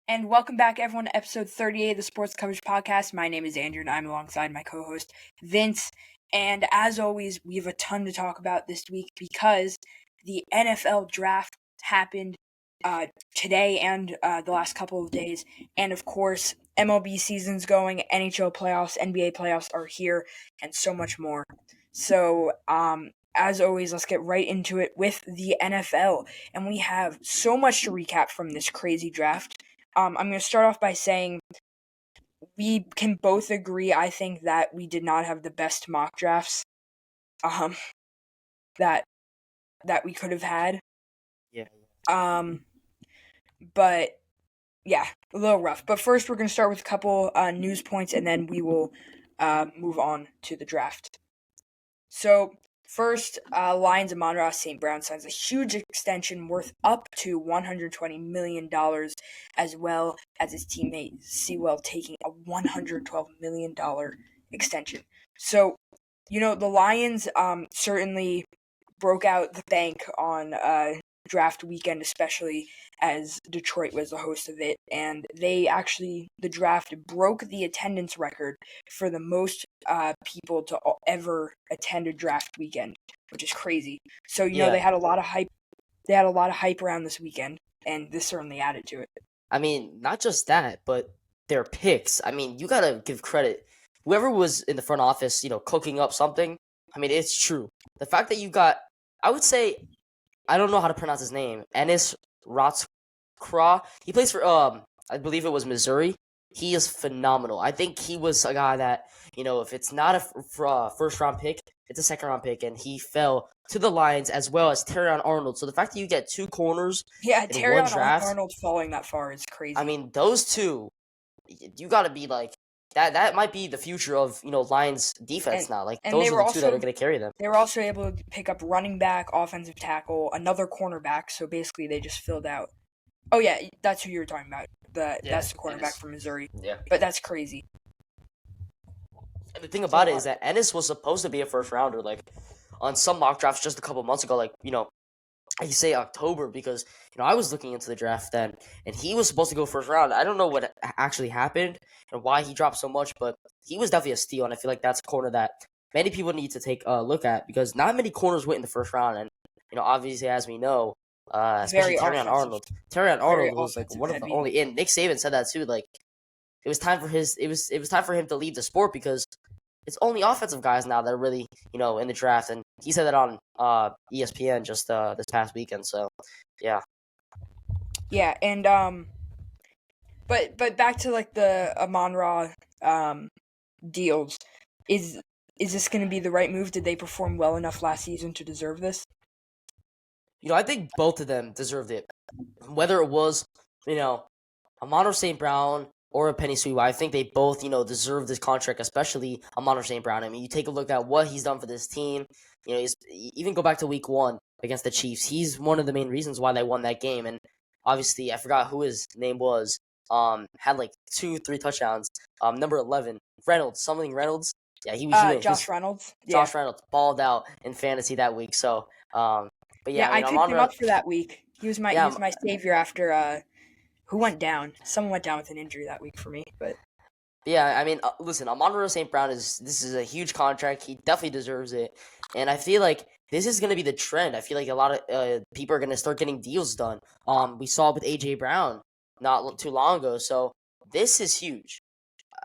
And welcome back, everyone, to episode 38 of the Sports Coverage Podcast. My name is Andrew, and I'm alongside my co-host, Vince. And as always, we have a ton to talk about this week because the NFL draft happened today and the last couple of days. And, of course, MLB season's going, NHL playoffs, NBA playoffs are here, and so much more. So, as always, let's get right into it with the NFL. And we have so much to recap from this crazy draft. I'm going to start off by saying we can both agree, I think, that we did not have the best mock drafts um, that we could have had. Yeah. But, yeah, a little rough. But first, we're going to start with a couple news points, and then we will move on to the draft. So, first, Lions Amon-Ra St. Brown signs a huge extension worth up to $120 million, as well as his teammate Sewell taking a $112 million extension. So, the Lions certainly broke out the bank on draft weekend, especially as Detroit was the host of it, and the draft broke the attendance record for the most people to ever attend a draft weekend, which is crazy. So they had a lot of hype. They had a lot of hype around this weekend, and this certainly added to it. I mean, not just that, but their picks. I mean, you gotta give credit. Whoever was in the front office, cooking up something. I mean, it's true. The fact that you got, I would say, I don't know how to pronounce his name. Ennis Rotzkra. He plays for I believe it was Missouri. He is phenomenal. I think he was a guy that, if it's not a first round pick, it's a second round pick, and he fell to the Lions as well as Terrion Arnold. So the fact that you get two corners in Terrion one draft, Arnold falling that far is crazy. I mean, those two, you got to be like that. That might be the future of Lions defense now. Like those are the two that are going to carry them. They were also able to pick up running back, offensive tackle, another cornerback. So basically, they just filled out. Oh yeah, that's who you were talking about. That's the cornerback from Missouri. Yeah, but that's crazy. And the thing about it is that Ennis was supposed to be a first rounder. Like on some mock drafts just a couple months ago, I say October because I was looking into the draft then, and he was supposed to go first round. I don't know what actually happened and why he dropped so much, but he was definitely a steal, and I feel like that's a corner that many people need to take a look at because not many corners went in the first round, and obviously as we know, especially Terrion Arnold. Terrion Arnold was like one of the only. And Nick Saban said that too. Like it was time for him to lead the sport because it's only offensive guys now that are really, in the draft. And he said that on ESPN just this past weekend. So, yeah. Yeah, and but back to like the Amon-Ra deals. Is this going to be the right move? Did they perform well enough last season to deserve this? I think both of them deserved it. Whether it was, Amon-Ra St. Brown or a Penny Sewell, I think they both, deserve this contract, especially Amon-Ra St. Brown. I mean, you take a look at what he's done for this team. Even go back to week 1 against the Chiefs. He's one of the main reasons why they won that game. And obviously, I forgot who his name was. Had like 2-3 touchdowns. Number 11, Reynolds. Yeah, he was Josh Reynolds. Josh Reynolds balled out in fantasy that week. So, but yeah, I picked him up for that week. He was my savior after who went down? Someone went down with an injury that week for me, but yeah, I mean, listen, Amon-Ra St. Brown this is a huge contract. He definitely deserves it, and I feel like this is gonna be the trend. I feel like a lot of people are gonna start getting deals done. We saw it with AJ Brown not too long ago, so this is huge.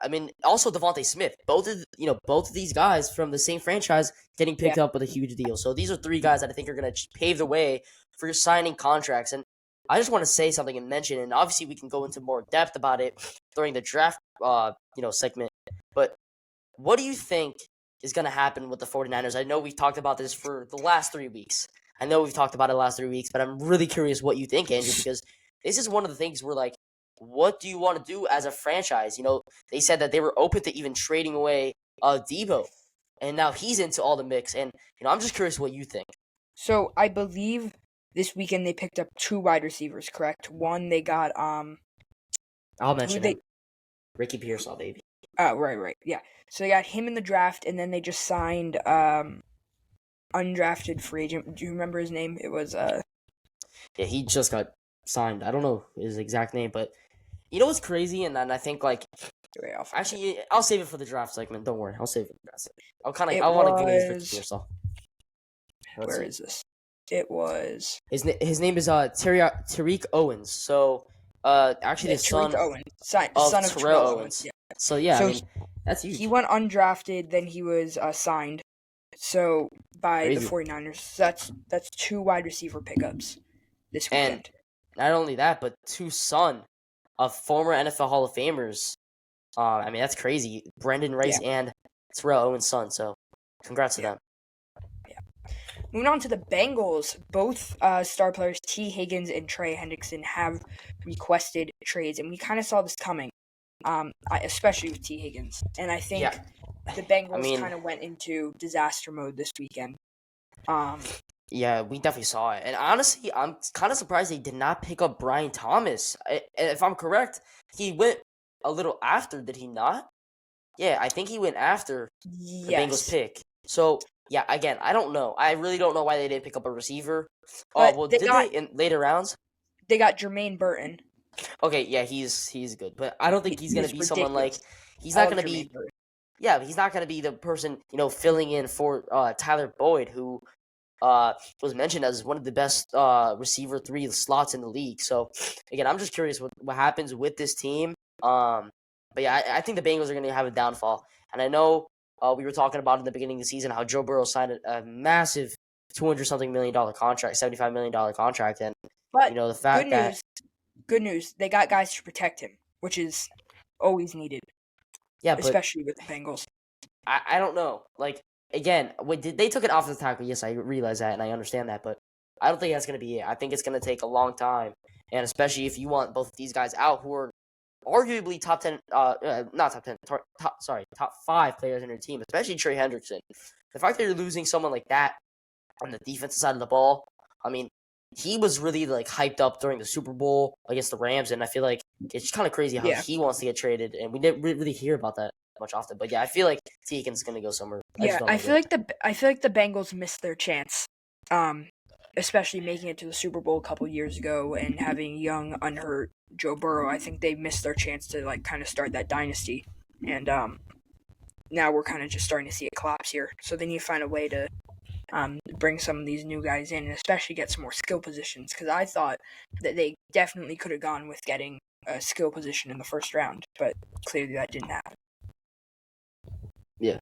I mean, also Devontae Smith. Both of these guys from the same franchise getting picked up with a huge deal. So these are 3 guys that I think are going to pave the way for signing contracts. And I just want to say something and mention, and obviously we can go into more depth about it during the draft, segment. But what do you think is going to happen with the 49ers? I know we've talked about this for the last 3 weeks. But I'm really curious what you think, Andrew, because this is one of the things where, like, what do you want to do as a franchise? They said that they were open to even trading away Debo, and now he's into all the mix. And I'm just curious what you think. So I believe this weekend they picked up 2 wide receivers. Correct? One they got I'll mention it. Ricky Pearsall, baby. Oh, right, yeah. So they got him in the draft, and then they just signed undrafted free agent. Do you remember his name? It was Yeah, he just got signed. I don't know his exact name, but You know what's crazy, and then I think like Wait, I'll find it. actually I'll save it for the draft segment. Don't worry, I'll save it for the draft segment. It I want to give his rookie was. here. So let's Where see. is this? It was. His name is Tariq Owens. So actually Yeah, the Tariq son Owen, of son of Terrell Terrell Owens. Owens. Yeah. So yeah, I So mean that's huge. he went undrafted, then he was signed. So by Crazy. the 49ers. So that's 2 wide receiver pickups this And weekend. not only that, but 2 son of former NFL Hall of Famers. I mean that's crazy. Brendan Rice and Terrell Owens' son. So congrats to them. Moving on to the Bengals, both star players T. Higgins and Trey Hendrickson have requested trades, and we kind of saw this coming, especially with T. Higgins. And I think the Bengals kind of went into disaster mode this weekend. Yeah, we definitely saw it. And honestly, I'm kind of surprised they did not pick up Brian Thomas. If I'm correct, he went a little after, did he not? Yeah, I think he went after the Bengals pick. So, yeah, again, I don't know. I really don't know why they didn't pick up a receiver. Did they in later rounds? They got Jermaine Burton. Okay, yeah, he's good, but I don't think he's gonna be someone like he's I not gonna be. Burton. Yeah, he's not gonna be the person filling in for Tyler Boyd, who was mentioned as one of the best receiver 3 slots in the league. So again, I'm just curious what happens with this team. But yeah, I think the Bengals are gonna have a downfall, and I know. We were talking about in the beginning of the season how Joe Burrow signed a massive $200-something million contract, $75 million contract, and the fact good news, they got guys to protect him, which is always needed. Yeah, especially with the Bengals. I don't know. Like again, they took an offensive tackle? Yes, I realize that and I understand that, but I don't think that's going to be it. I think it's going to take a long time, and especially if you want both of these guys out who are arguably top 10, not top 10, top 5 players in your team, especially Trey Hendrickson. The fact that you're losing someone like that on the defensive side of the ball, I mean, he was really like hyped up during the Super Bowl against the Rams, and I feel like it's kind of crazy how he wants to get traded, and we didn't really hear about that much often. But yeah, I feel like T. Higgins is going to go somewhere. I feel like the Bengals missed their chance. Especially making it to the Super Bowl a couple years ago and having young, unhurt Joe Burrow. I think they missed their chance to like kind of start that dynasty, and now we're kind of just starting to see it collapse here. So they need to find a way to bring some of these new guys in, and especially get some more skill positions. Because I thought that they definitely could have gone with getting a skill position in the first round, but clearly that didn't happen. Yeah.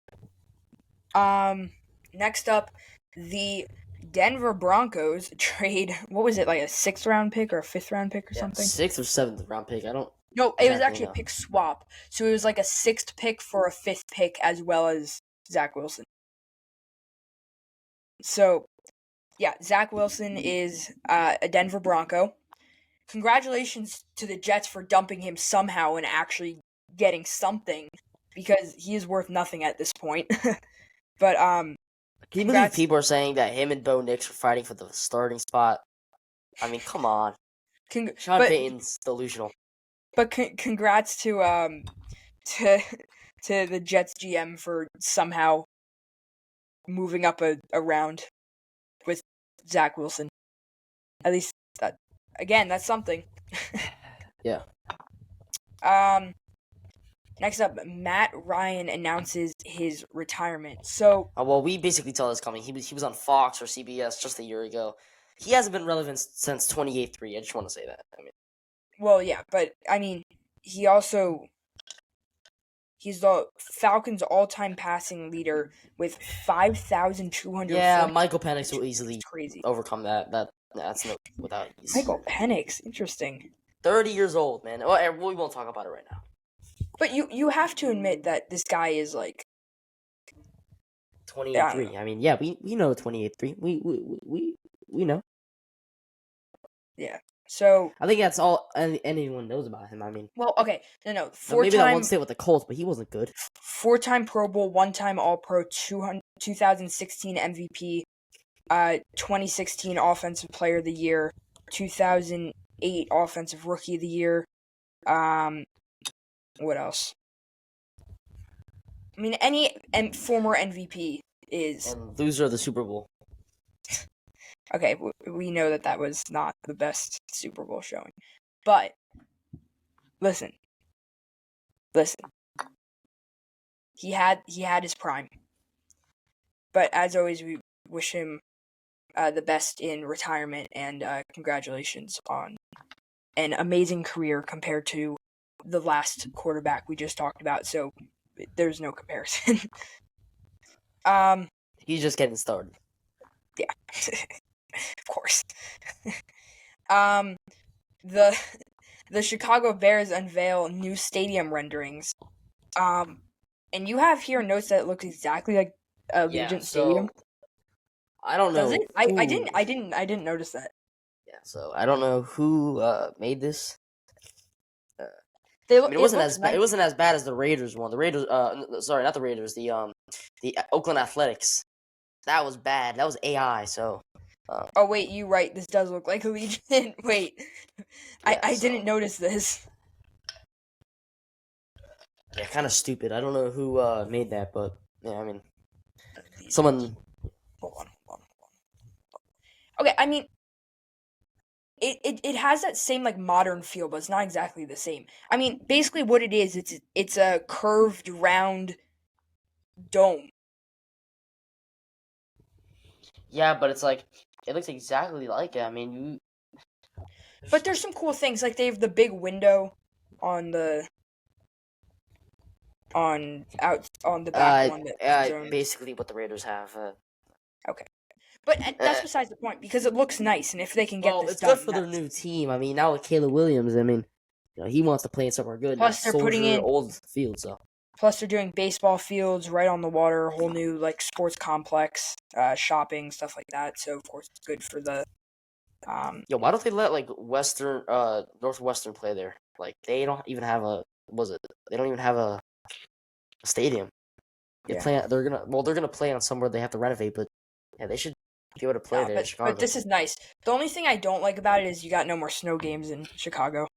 Next up, the Denver Broncos trade, what was it, like a 6th round pick or a 5th round pick or something? 6th or 7th round pick. I don't. No, it was actually a pick swap. So it was like a 6th pick for a 5th pick as well as Zach Wilson. So, yeah, Zach Wilson is a Denver Bronco. Congratulations to the Jets for dumping him somehow and actually getting something, because he is worth nothing at this point. But can you believe people are saying that him and Bo Nix are fighting for the starting spot? I mean, come on. Sean Payton's delusional. But congrats to the Jets GM for somehow moving up a round with Zach Wilson. At least that's something. Yeah. Next up, Matt Ryan announces his retirement. So, well, we basically saw this coming. He was on Fox or CBS just a year ago. He hasn't been relevant since 28-3. I just want to say that. I mean, well, yeah, but I mean, he's the Falcons' all-time passing leader with 5,200. Yeah, Michael Penix will easily overcome that. That's no without ease. Michael Penix, interesting. 30 years old, man. Well, we won't talk about it right now. But you have to admit that this guy is like 28-3. I mean, yeah, we know 28-3. We know. Yeah. So I think that's all anyone knows about him. I mean, well, okay, no. Maybe that one stay with the Colts, but he wasn't good. 4-time Pro Bowl, 1-time All-Pro, 2016 MVP, 2016 Offensive Player of the Year, 2008 Offensive Rookie of the Year. What else? I mean, any former MVP is and loser of the Super Bowl. Okay, we know that was not the best Super Bowl showing, but listen. He had his prime, but as always, we wish him the best in retirement, and congratulations on an amazing career compared to the last quarterback we just talked about. So there's no comparison. He's just getting started. Yeah, of course. The Chicago Bears unveil new stadium renderings. And you have here notes that it looks exactly like Allegiant Stadium. I don't know. Does it? I didn't notice that. Yeah, so I don't know who made this. It wasn't as bad. It wasn't as bad as the Raiders one. The Raiders, sorry, not the Raiders. The Oakland Athletics. That was bad. That was AI. So. Oh wait, you right. This does look like Allegiant. Wait, yeah, I didn't notice this. Yeah, kind of stupid. I don't know who made that, but yeah, I mean, someone. Hold on. Okay, I mean, it has that same like modern feel, but it's not exactly the same. I mean, basically what it is, it's a curved round dome. Yeah, but it's like it looks exactly like it. I mean, you. But there's some cool things, like they have the big window on the back one. Basically what the Raiders have. Okay. But that's besides the point, because it looks nice, and if they can get this it's done, good for their new team. I mean, now with Caleb Williams, I mean, he wants to play in somewhere good. Plus, they're putting in old field, so. Plus, they're doing baseball fields right on the water, a whole new like sports complex, shopping, stuff like that. So of course, it's good for the. Why don't they let like Northwestern play there? Like they don't even have They don't even have a stadium. They're gonna play on somewhere they have to renovate, but yeah, they should be able to play there in Chicago. But this is nice. The only thing I don't like about it is you got no more snow games in Chicago.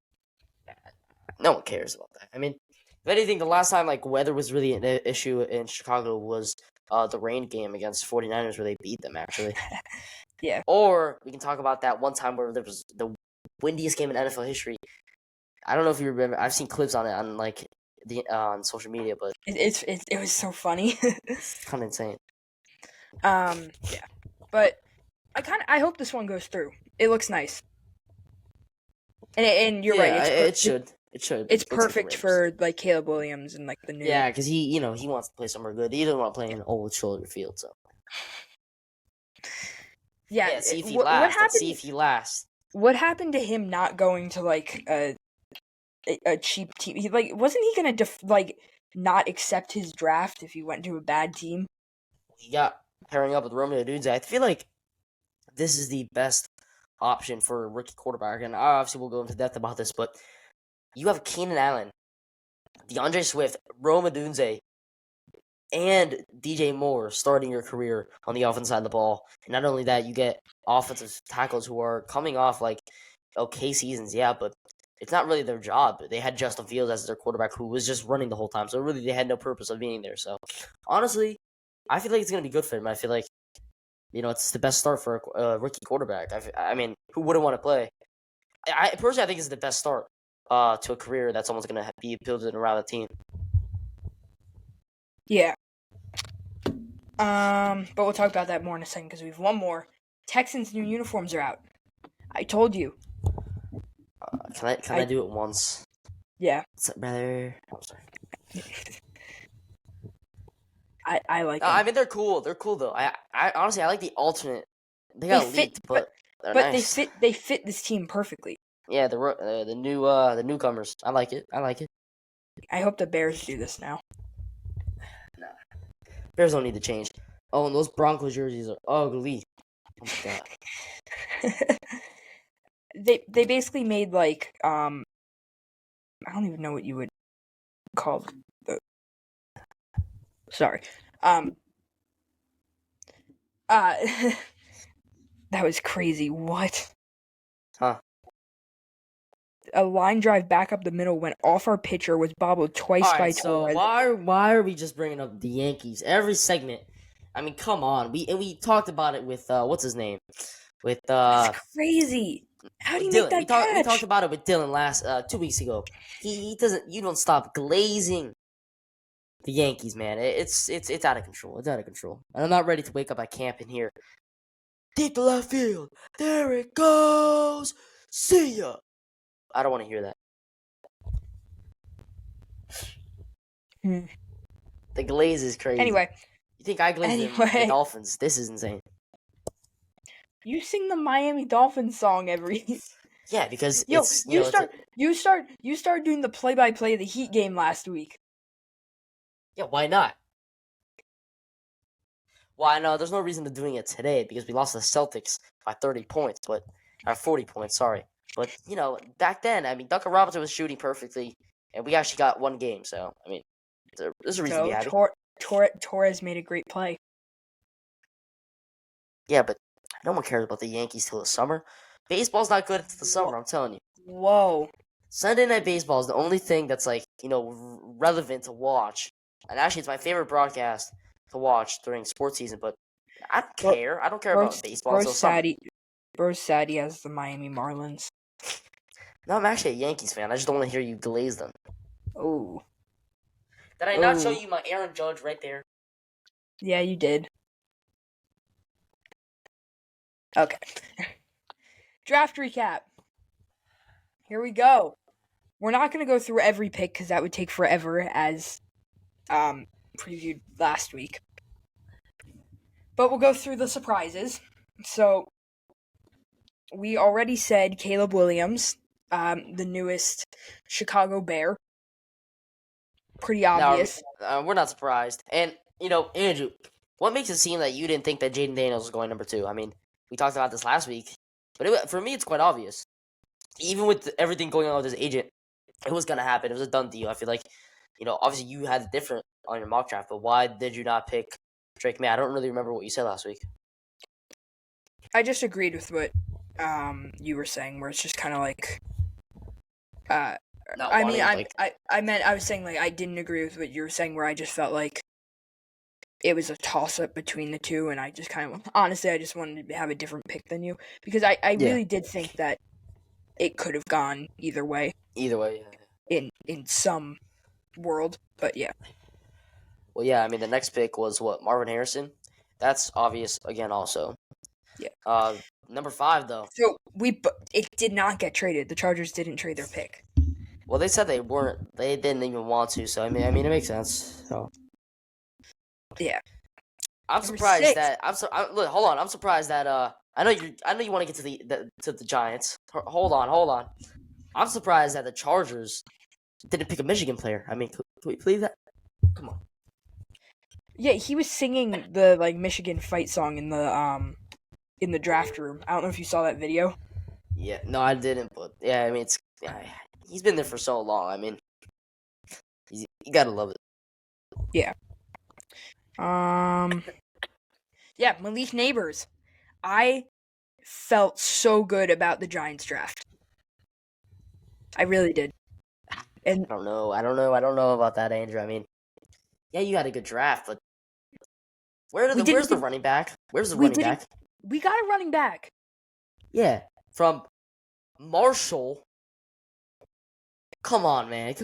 No one cares about that. I mean, if anything, the last time like weather was really an issue in Chicago was the rain game against 49ers where they beat them actually. Yeah. Or we can talk about that one time where there was the windiest game in NFL history. I don't know if you remember. I've seen clips on it on like on social media, but it was so funny. It's kind of insane. Yeah, but I hope this one goes through. It looks nice, and you're right. It should. It's perfect for like Caleb Williams and like the new. Yeah, because he wants to play somewhere good. He doesn't want to play in an old shoulder field. So. Yeah. See if he lasts. What happened? See if he lasts. What happened to him not going to like a cheap team? Wasn't he gonna not accept his draft if he went to a bad team? He got pairing up with Rome Odunze. I feel like this is the best option for a rookie quarterback, and obviously we'll go into depth about this, but you have Keenan Allen, DeAndre Swift, Rome Odunze, and DJ Moore starting your career on the offensive side of the ball. And not only that, you get offensive tackles who are coming off like okay seasons, but it's not really their job. They had Justin Fields as their quarterback who was just running the whole time, so really they had no purpose of being there. So honestly, I feel like it's going to be good for him. I feel like, it's the best start for a rookie quarterback. I mean, who wouldn't want to play? I personally think it's the best start to a career that someone's going to be building around a team. Yeah. But we'll talk about that more in a second because we have one more. Texans' new uniforms are out. I told you. Can I do it once? Yeah. What's up, brother? Oh, sorry. I like them. I mean, they're cool. They're cool though. I honestly I like the alternate. They got leaked, but nice. they fit this team perfectly. Yeah, the newcomers. I like it. I hope the Bears do this now. Nah. Bears don't need to change. Oh, and those Broncos jerseys are ugly. Oh my god. They basically made like I don't even know what you would call the. Sorry. That was crazy. What? Huh? A line drive back up the middle went off our pitcher, was bobbled twice by Torres. So why are we just bringing up the Yankees every segment? I mean, come on. We talked about it with what's his name? With That's crazy. How do you make Dylan, that catch? we talked about it with Dylan last 2 weeks ago. He doesn't. You don't stop glazing the Yankees, man. It's out of control. It's out of control. And I'm not ready to wake up at camp and hear deep to left field. There it goes. See ya. I don't want to hear that. The glaze is crazy. Anyway, you think I glaze the Dolphins? This is insane. You sing the Miami Dolphins song every. Yeah, because you start doing the play-by-play of the Heat game last week. Yeah, why not? Well, I know there's no reason to doing it today because we lost the Celtics by 30 points, or 40 points, sorry. But, back then, I mean, Duncan Robinson was shooting perfectly, and we actually got one game, so, I mean, there's a reason to be happy. Torres made a great play. Yeah, but no one cares about the Yankees till the summer. Baseball's not good until the summer, I'm telling you. Whoa. Sunday Night Baseball is the only thing that's, relevant to watch. And actually, it's my favorite broadcast to watch during sports season, but I don't care. I don't care about baseball until summer. Bro's sad he has the Miami Marlins. No, I'm actually a Yankees fan. I just don't want to hear you glaze them. Oh. Did I not show you my Aaron Judge right there? Yeah, you did. Okay. Draft recap. Here we go. We're not going to go through every pick because that would take forever as previewed last week. But we'll go through the surprises. So, we already said Caleb Williams, the newest Chicago Bear. Pretty obvious. Now, we're not surprised. And, Andrew, what makes it seem that you didn't think that Jaden Daniels was going number 2? I mean, we talked about this last week. But for me, it's quite obvious. Even with everything going on with his agent, it was going to happen. It was a done deal. I feel like, obviously you had it different on your mock draft, but why did you not pick Drake May? I don't really remember what you said last week. I just agreed with what you were saying, where it's just kind of like... I was saying, I didn't agree with what you were saying, where I just felt like it was a toss-up between the two, and I just kind of... Honestly, I just wanted to have a different pick than you, because I really did think that it could have gone either way. Either way, yeah. In some world, but yeah. Well, yeah, I mean, the next pick was, Marvin Harrison? That's obvious, again, also. Yeah. Number 5, though. So, it did not get traded. The Chargers didn't trade their pick. Well, they said they didn't even want to, so, I mean, it makes sense, so. Yeah. I'm surprised that, look, hold on, I'm surprised that, I know you want to get to the Giants. Hold on. I'm surprised that the Chargers didn't pick a Michigan player. I mean, can we believe that? Come on. Yeah, he was singing the Michigan fight song in the draft room. I don't know if you saw that video. Yeah, no, I didn't. But yeah, I mean, he's been there for so long. I mean, you gotta love it. Yeah. Yeah, Malik Neighbors. I felt so good about the Giants draft. I really did. And I don't know about that, Andrew. I mean, yeah, you had a good draft, but where's the running back? Where's the running back? We got a running back. Yeah, from Marshall. Come on, man.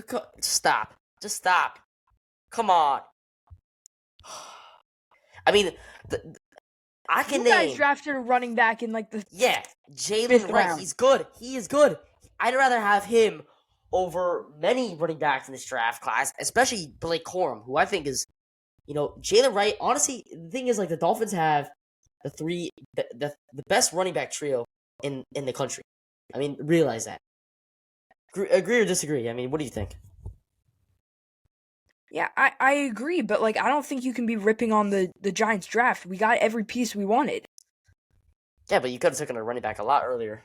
Stop. Just stop. Come on. I mean, I can name. You guys drafted a running back in the Jalen Wright. He's good. He is good. I'd rather have him over many running backs in this draft class, especially Blake Corum, who I think is, Jalen Wright. Honestly, the thing is, the Dolphins have the best running back trio in the country. I mean, realize that. Agree or disagree? I mean, what do you think? Yeah, I agree, but I don't think you can be ripping on the Giants draft. We got every piece we wanted. Yeah, but you could have taken a running back a lot earlier.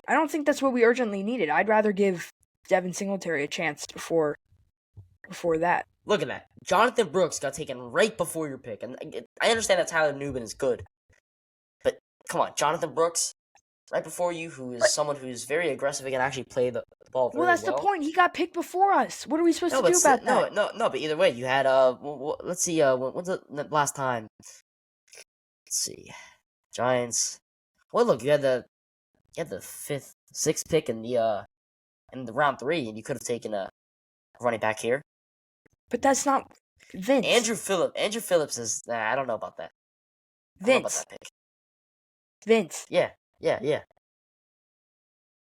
I don't think that's what we urgently needed. I'd rather give Devin Singletary a chance before that. Look at that. Jonathan Brooks got taken right before your pick. And I understand that Tyler Newman is good. But, come on, Jonathan Brooks, right before you, who is someone who's very aggressive and can actually play the ball very well. Well, that's the point. He got picked before us. What are we supposed to do about that? No, but either way, you had, let's see, when's the last time? Let's see. Giants. Well, look, you had the You had the sixth pick in the round 3, and you could have taken a running back here. But that's not Vince. Andrew Phillips is. I don't know about that. I don't know about Vince. that pick. Vince. Yeah.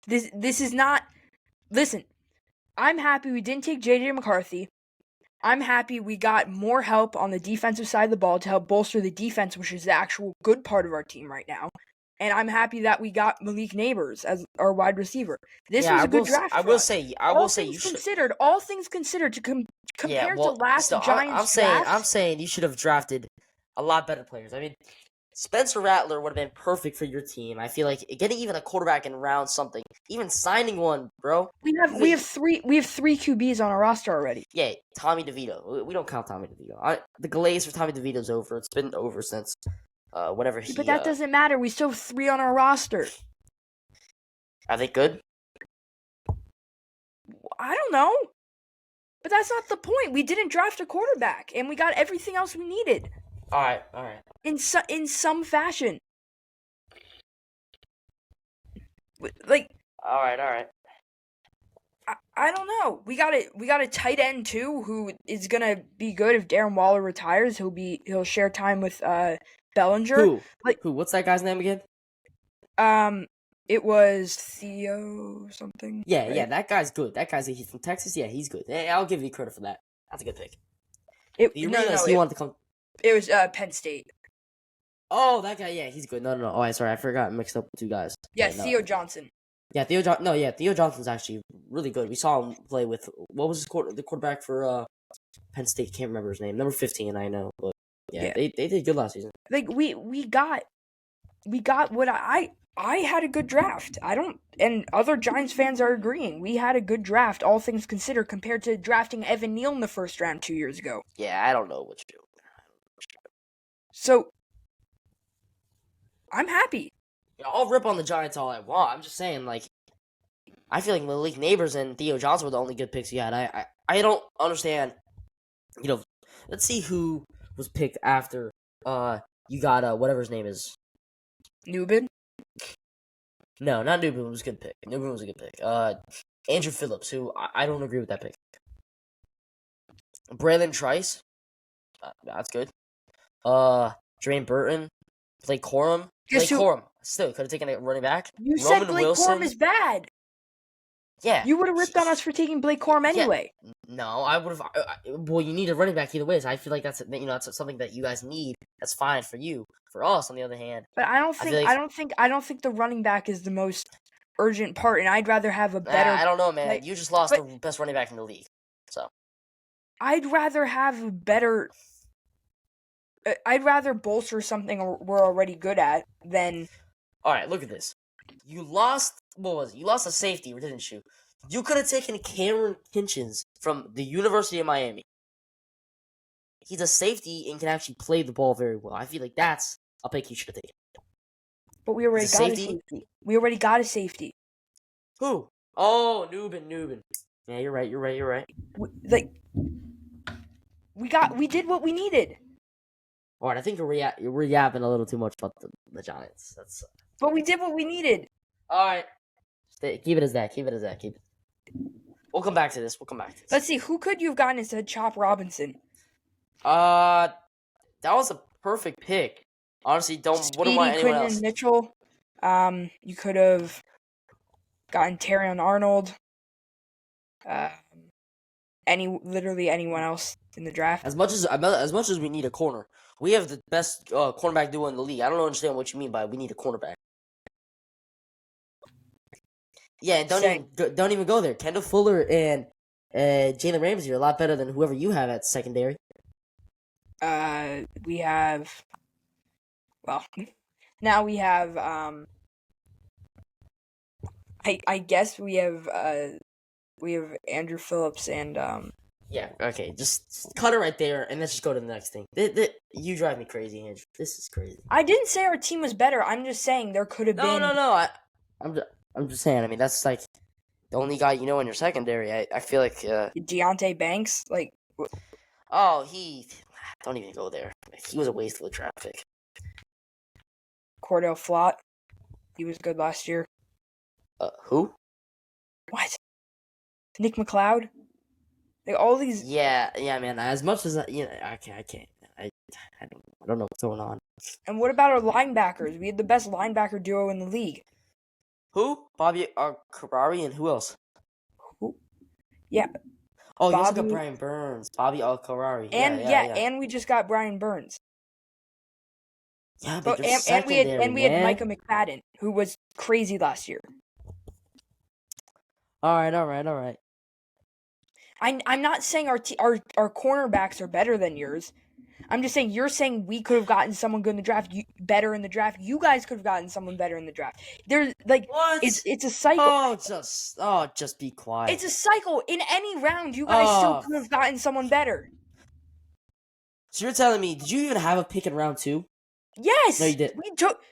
This is not. Listen, I'm happy we didn't take JJ McCarthy. I'm happy we got more help on the defensive side of the ball to help bolster the defense, which is the actual good part of our team right now. And I'm happy that we got Malik Neighbors as our wide receiver. This was a good draft. I will say you should. All things considered, compared to last Giants draft. I'm saying you should have drafted a lot better players. I mean, Spencer Rattler would have been perfect for your team. I feel like getting even a quarterback in round something, even signing one, bro. We have three QBs on our roster already. Yeah, Tommy DeVito. We don't count Tommy DeVito. The glaze for Tommy DeVito's over. It's been over since whenever he. But that doesn't matter. We still have 3 on our roster. Are they good? I don't know. But that's not the point. We didn't draft a quarterback, and we got everything else we needed. All right. In some fashion. Like. All right. I don't know. We got a tight end too, who is gonna be good if Darren Waller retires. He'll share time with Bellinger. Who? Who? What's that guy's name again? It was Theo something. Yeah, right? yeah, that guy's good. He's from Texas. Yeah, he's good. I'll give you credit for that. That's a good pick. You wanted to come. It was Penn State. Oh, that guy. Yeah, he's good. No. Oh, sorry, I forgot. I mixed up with 2 guys. Yeah, Theo Johnson. Yeah, Theo Johnson's actually really good. We saw him play with what was the quarterback for Penn State? Can't remember his name. Number 15, I know, but yeah. They did good last season. Like we got what I had a good draft. And other Giants fans are agreeing. We had a good draft, all things considered, compared to drafting Evan Neal in the first round 2 years ago. Yeah, I don't know what you do. So I'm happy. I'll rip on the Giants all I want. I'm just saying, like, I feel like Malik Neighbors and Theo Johnson were the only good picks you had. I don't understand. Let's see who was picked after. You got whatever his name is. Newbin? No, not Newbin was a good pick. Newbin was a good pick. Andrew Phillips, who I don't agree with that pick. Braylon Trice, that's good. Jermaine Burton, Blake Corum. Still could have taken a running back. You said Blake Corum is bad. Yeah. You would have ripped on us for taking Blake Corum anyway. Yeah. No, I would have. Well, you need a running back either way. So I feel like that's something that you guys need. That's fine for you. For us, on the other hand, but I don't think the running back is the most urgent part, and I'd rather have a better. I don't know, man. Like, you just lost the best running back in the league, so I'd rather have a better. I'd rather bolster something we're already good at than. All right, look at this. You lost. What was it? You lost a safety, didn't you? You could have taken Cameron Kinchins from the University of Miami. He's a safety and can actually play the ball very well. I feel like that's a pick you should have taken. But we already got a safety. We already got a safety. Who? Oh, Newbin. Yeah, you're right. We did what we needed. All right, I think you're yapping a little too much about the Giants. But we did what we needed. All right. Keep it as that. We'll come back to this. Let's see. Who could you have gotten instead of Chop Robinson? That was a perfect pick. Honestly, wouldn't want anyone else. Quinton Mitchell. You could have gotten Terrion Arnold. Literally anyone else in the draft. As much as we need a corner, we have the best cornerback duo in the league. I don't understand what you mean by we need a cornerback. Yeah, don't even go there. Kendall Fuller and Jalen Ramsey are a lot better than whoever you have at secondary. We have. Well, now we have. I guess we have Andrew Phillips and Yeah. Okay. Just cut it right there, and let's just go to the next thing. You drive me crazy, Andrew. This is crazy. I didn't say our team was better. I'm just saying there could have been. No. I'm just saying. I mean, that's like the only guy you know in your secondary. I feel like Deonte Banks, like. Oh, don't even go there. He was a waste of a draft pick. Cordell Flott, he was good last year. Who? What? Nick McLeod? Like all these. Yeah, man. As much as I can't. I don't know what's going on. And what about our linebackers? We had the best linebacker duo in the league. Who? Bobby Karari and who else? Who? Yeah. Oh, you also got Bobby- Brian Burns, Bobby Al-Karari. And Yeah. and we just got Brian Burns. Yeah, But but and we had Micah McFadden, who was crazy last year. All right. I'm not saying our cornerbacks are better than yours. I'm just saying you're saying we could have gotten someone good in the draft, better in the draft. You guys could have gotten someone better in the draft. There's like What? it's a cycle. Just be quiet. It's a cycle. In any round, you guys still could have gotten someone better. So you're telling me, did you even have a pick in round 2? Yes. No, you didn't. We took.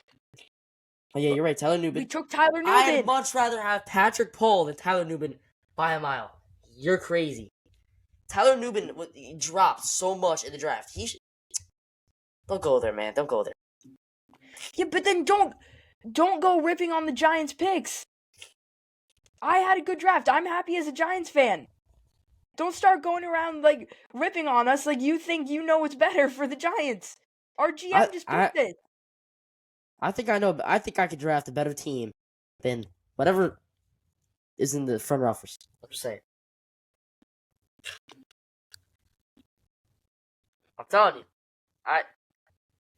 Oh yeah, you're right. Tyler Nubin. We took Tyler Nubin. I'd much rather have Patrick Pohl than Tyler Nubin by a mile. You're crazy. Tyler Nubin dropped so much in the draft. Don't go there, man. Don't go there. Yeah, but then don't go ripping on the Giants picks. I had a good draft. I'm happy as a Giants fan. Don't start going around like ripping on us like you think you know what's better for the Giants. Our GM just picked it. I think I know. I think I could draft a better team than whatever is in the front office. I'm just saying. I'm telling you,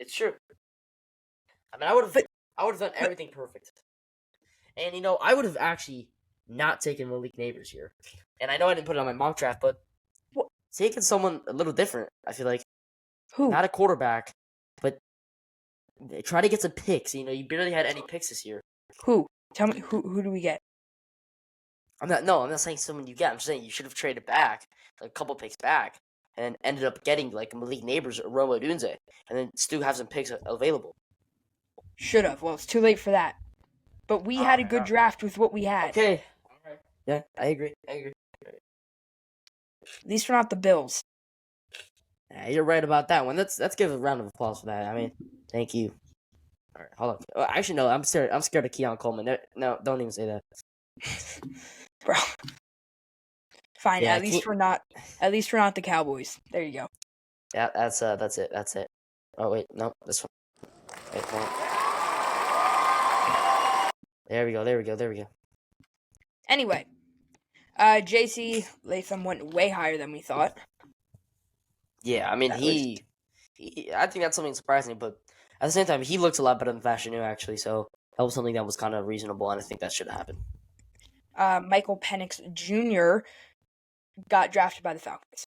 it's true. I mean, I would have done everything perfect, and I would have actually not taken Malik Neighbors here. And I know I didn't put it on my mock draft, but taking someone a little different. I feel like Who? Not a quarterback, but try to get some picks. You barely had any picks this year. Who? Tell me who do we get? I'm not saying someone you get. I'm just saying you should have traded back, like a couple picks back, and ended up getting like Malik Neighbors or Rome Odunze, and then still have some picks available. Should have. Well, it's too late for that. But we had a good draft with what we had. Okay. Yeah, I agree. At least we're not the Bills. Yeah, you're right about that one. Let's give a round of applause for that. I mean, thank you. All right, hold on. Actually, no, I'm scared of Keon Coleman. No, don't even say that. Bro. Fine. Yeah, at least we're not the Cowboys. There you go. Yeah, that's it. Oh wait, no, this one. Wait, hold on. There we go. Anyway, JC Latham went way higher than we thought. Yeah, I mean he I think that's something surprising, but at the same time he looks a lot better than Fashanu actually, so that was something that was kind of reasonable, and I think that should happen. Michael Penix Jr. got drafted by the Falcons.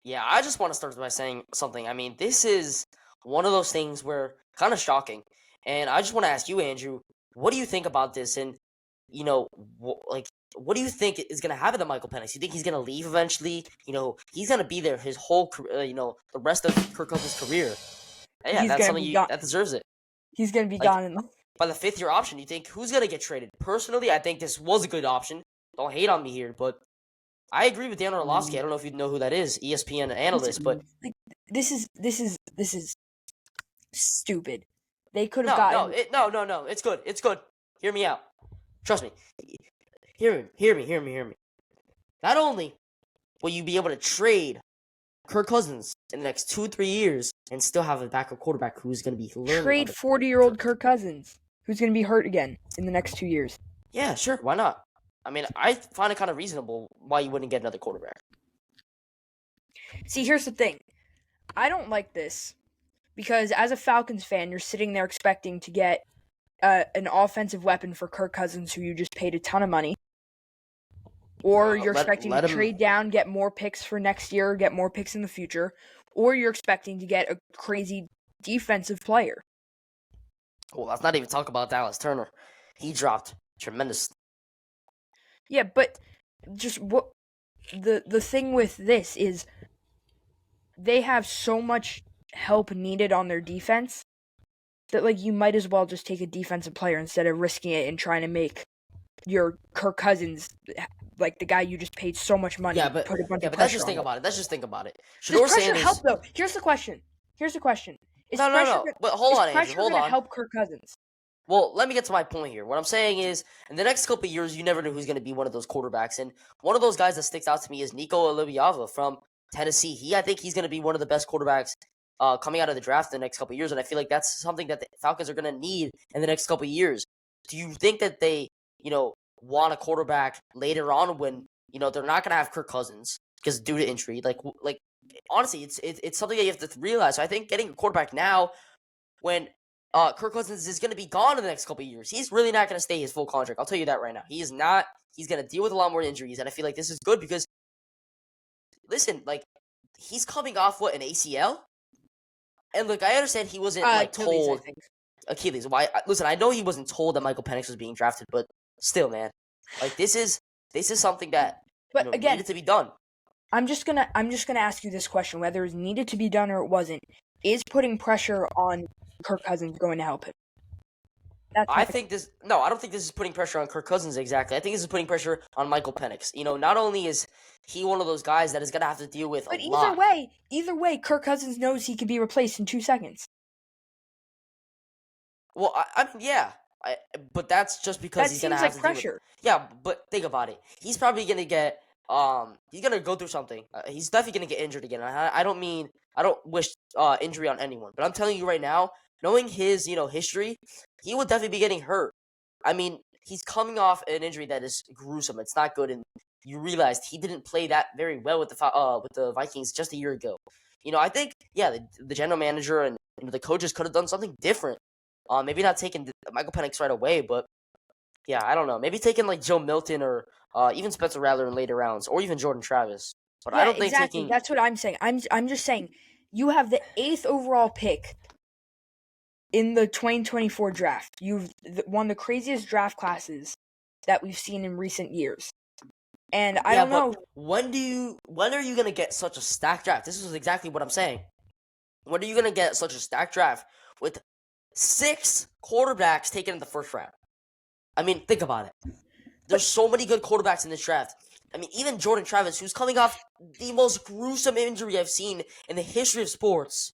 Yeah, I just want to start by saying something. I mean, this is one of those things where kind of shocking, and I just want to ask you, Andrew, what do you think about this? And what do you think is going to happen to Michael Penix? You think he's going to leave eventually? He's going to be there his whole, the rest of Kirk Cousins' career. And yeah, that's something that deserves it. He's going to be gone by the 5th-year option. You think who's going to get traded? Personally, I think this was a good option. Don't hate on me here, but I agree with Dan Orlovsky. I don't know if you know who that is, ESPN analyst, but this is stupid. They could have gotten No. It's good. Hear me out. Trust me. Hear me. Not only will you be able to trade Kirk Cousins in the next 2-3 years and still have a backup quarterback who's going to be learning. Trade 40-year-old Kirk Cousins, who's going to be hurt again in the next 2 years. Yeah, sure. Why not? I mean, I find it kind of reasonable why you wouldn't get another quarterback. See, here's the thing. I don't like this because as a Falcons fan, you're sitting there expecting to get an offensive weapon for Kirk Cousins who you just paid a ton of money. Or you're expecting to trade down, get more picks for next year, get more picks in the future. Or you're expecting to get a crazy defensive player. Well, let's not even talk about Dallas Turner. He dropped tremendous. Yeah, but just what the thing with this is they have so much help needed on their defense that you might as well just take a defensive player instead of risking it and trying to make your Kirk Cousins the guy you just paid so much money. Yeah, but let's just think about it. Does pressure help though? Here's the question. Is no. But hold on, Andrew. Hold on. Help Kirk Cousins. Well, let me get to my point here. What I'm saying is, in the next couple of years, you never know who's going to be one of those quarterbacks. And one of those guys that sticks out to me is Nico Oliviava from Tennessee. I think he's going to be one of the best quarterbacks coming out of the draft in the next couple of years. And I feel like that's something that the Falcons are going to need in the next couple of years. Do you think that they, want a quarterback later on when, they're not going to have Kirk Cousins because due to injury? Like honestly, it's something that you have to realize. So I think getting a quarterback now when Kirk Cousins is going to be gone in the next couple of years. He's really not going to stay his full contract. I'll tell you that right now. He is not. He's going to deal with a lot more injuries, and I feel like this is good because, listen, like, he's coming off, an ACL? And, look, I understand he wasn't, Achilles, told. I think. Achilles. Why? Listen, I know he wasn't told that Michael Penix was being drafted, but still, man. Like, this is something that But again, needed to be done. I'm just gonna ask you this question, whether it needed to be done or it wasn't. Is putting pressure on Kirk Cousins going to help him? I think this. No, I don't think this is putting pressure on Kirk Cousins exactly. I think this is putting pressure on Michael Penix. Not only is he one of those guys that is going to have to deal with But a lot. either way, Kirk Cousins knows he can be replaced in 2 seconds. Well, I mean, yeah. But that's just because That he's going to seems have like to deal with pressure. it. Yeah, but think about it. He's probably going to get. He's going to go through something. He's definitely going to get injured again. I don't wish injury on anyone. But I'm telling you right now, knowing his history, he would definitely be getting hurt. I mean, he's coming off an injury that is gruesome. It's not good, and you realized he didn't play that very well with the Vikings just a year ago. I think the general manager and the coaches could have done something different. Maybe not taking Michael Penix right away, but yeah, I don't know. Maybe taking like Joe Milton or even Spencer Rattler in later rounds, or even Jordan Travis. But Yeah, I don't think exactly. taking. That's what I'm saying. I'm just saying you have the 8th overall pick in the 2024 draft. You've one of the craziest draft classes that we've seen in recent years. And I don't know. When are you gonna get such a stacked draft? This is exactly what I'm saying. When are you gonna get such a stacked draft with 6 quarterbacks taken in the first round? I mean, think about it. There's so many good quarterbacks in this draft. I mean, even Jordan Travis, who's coming off the most gruesome injury I've seen in the history of sports,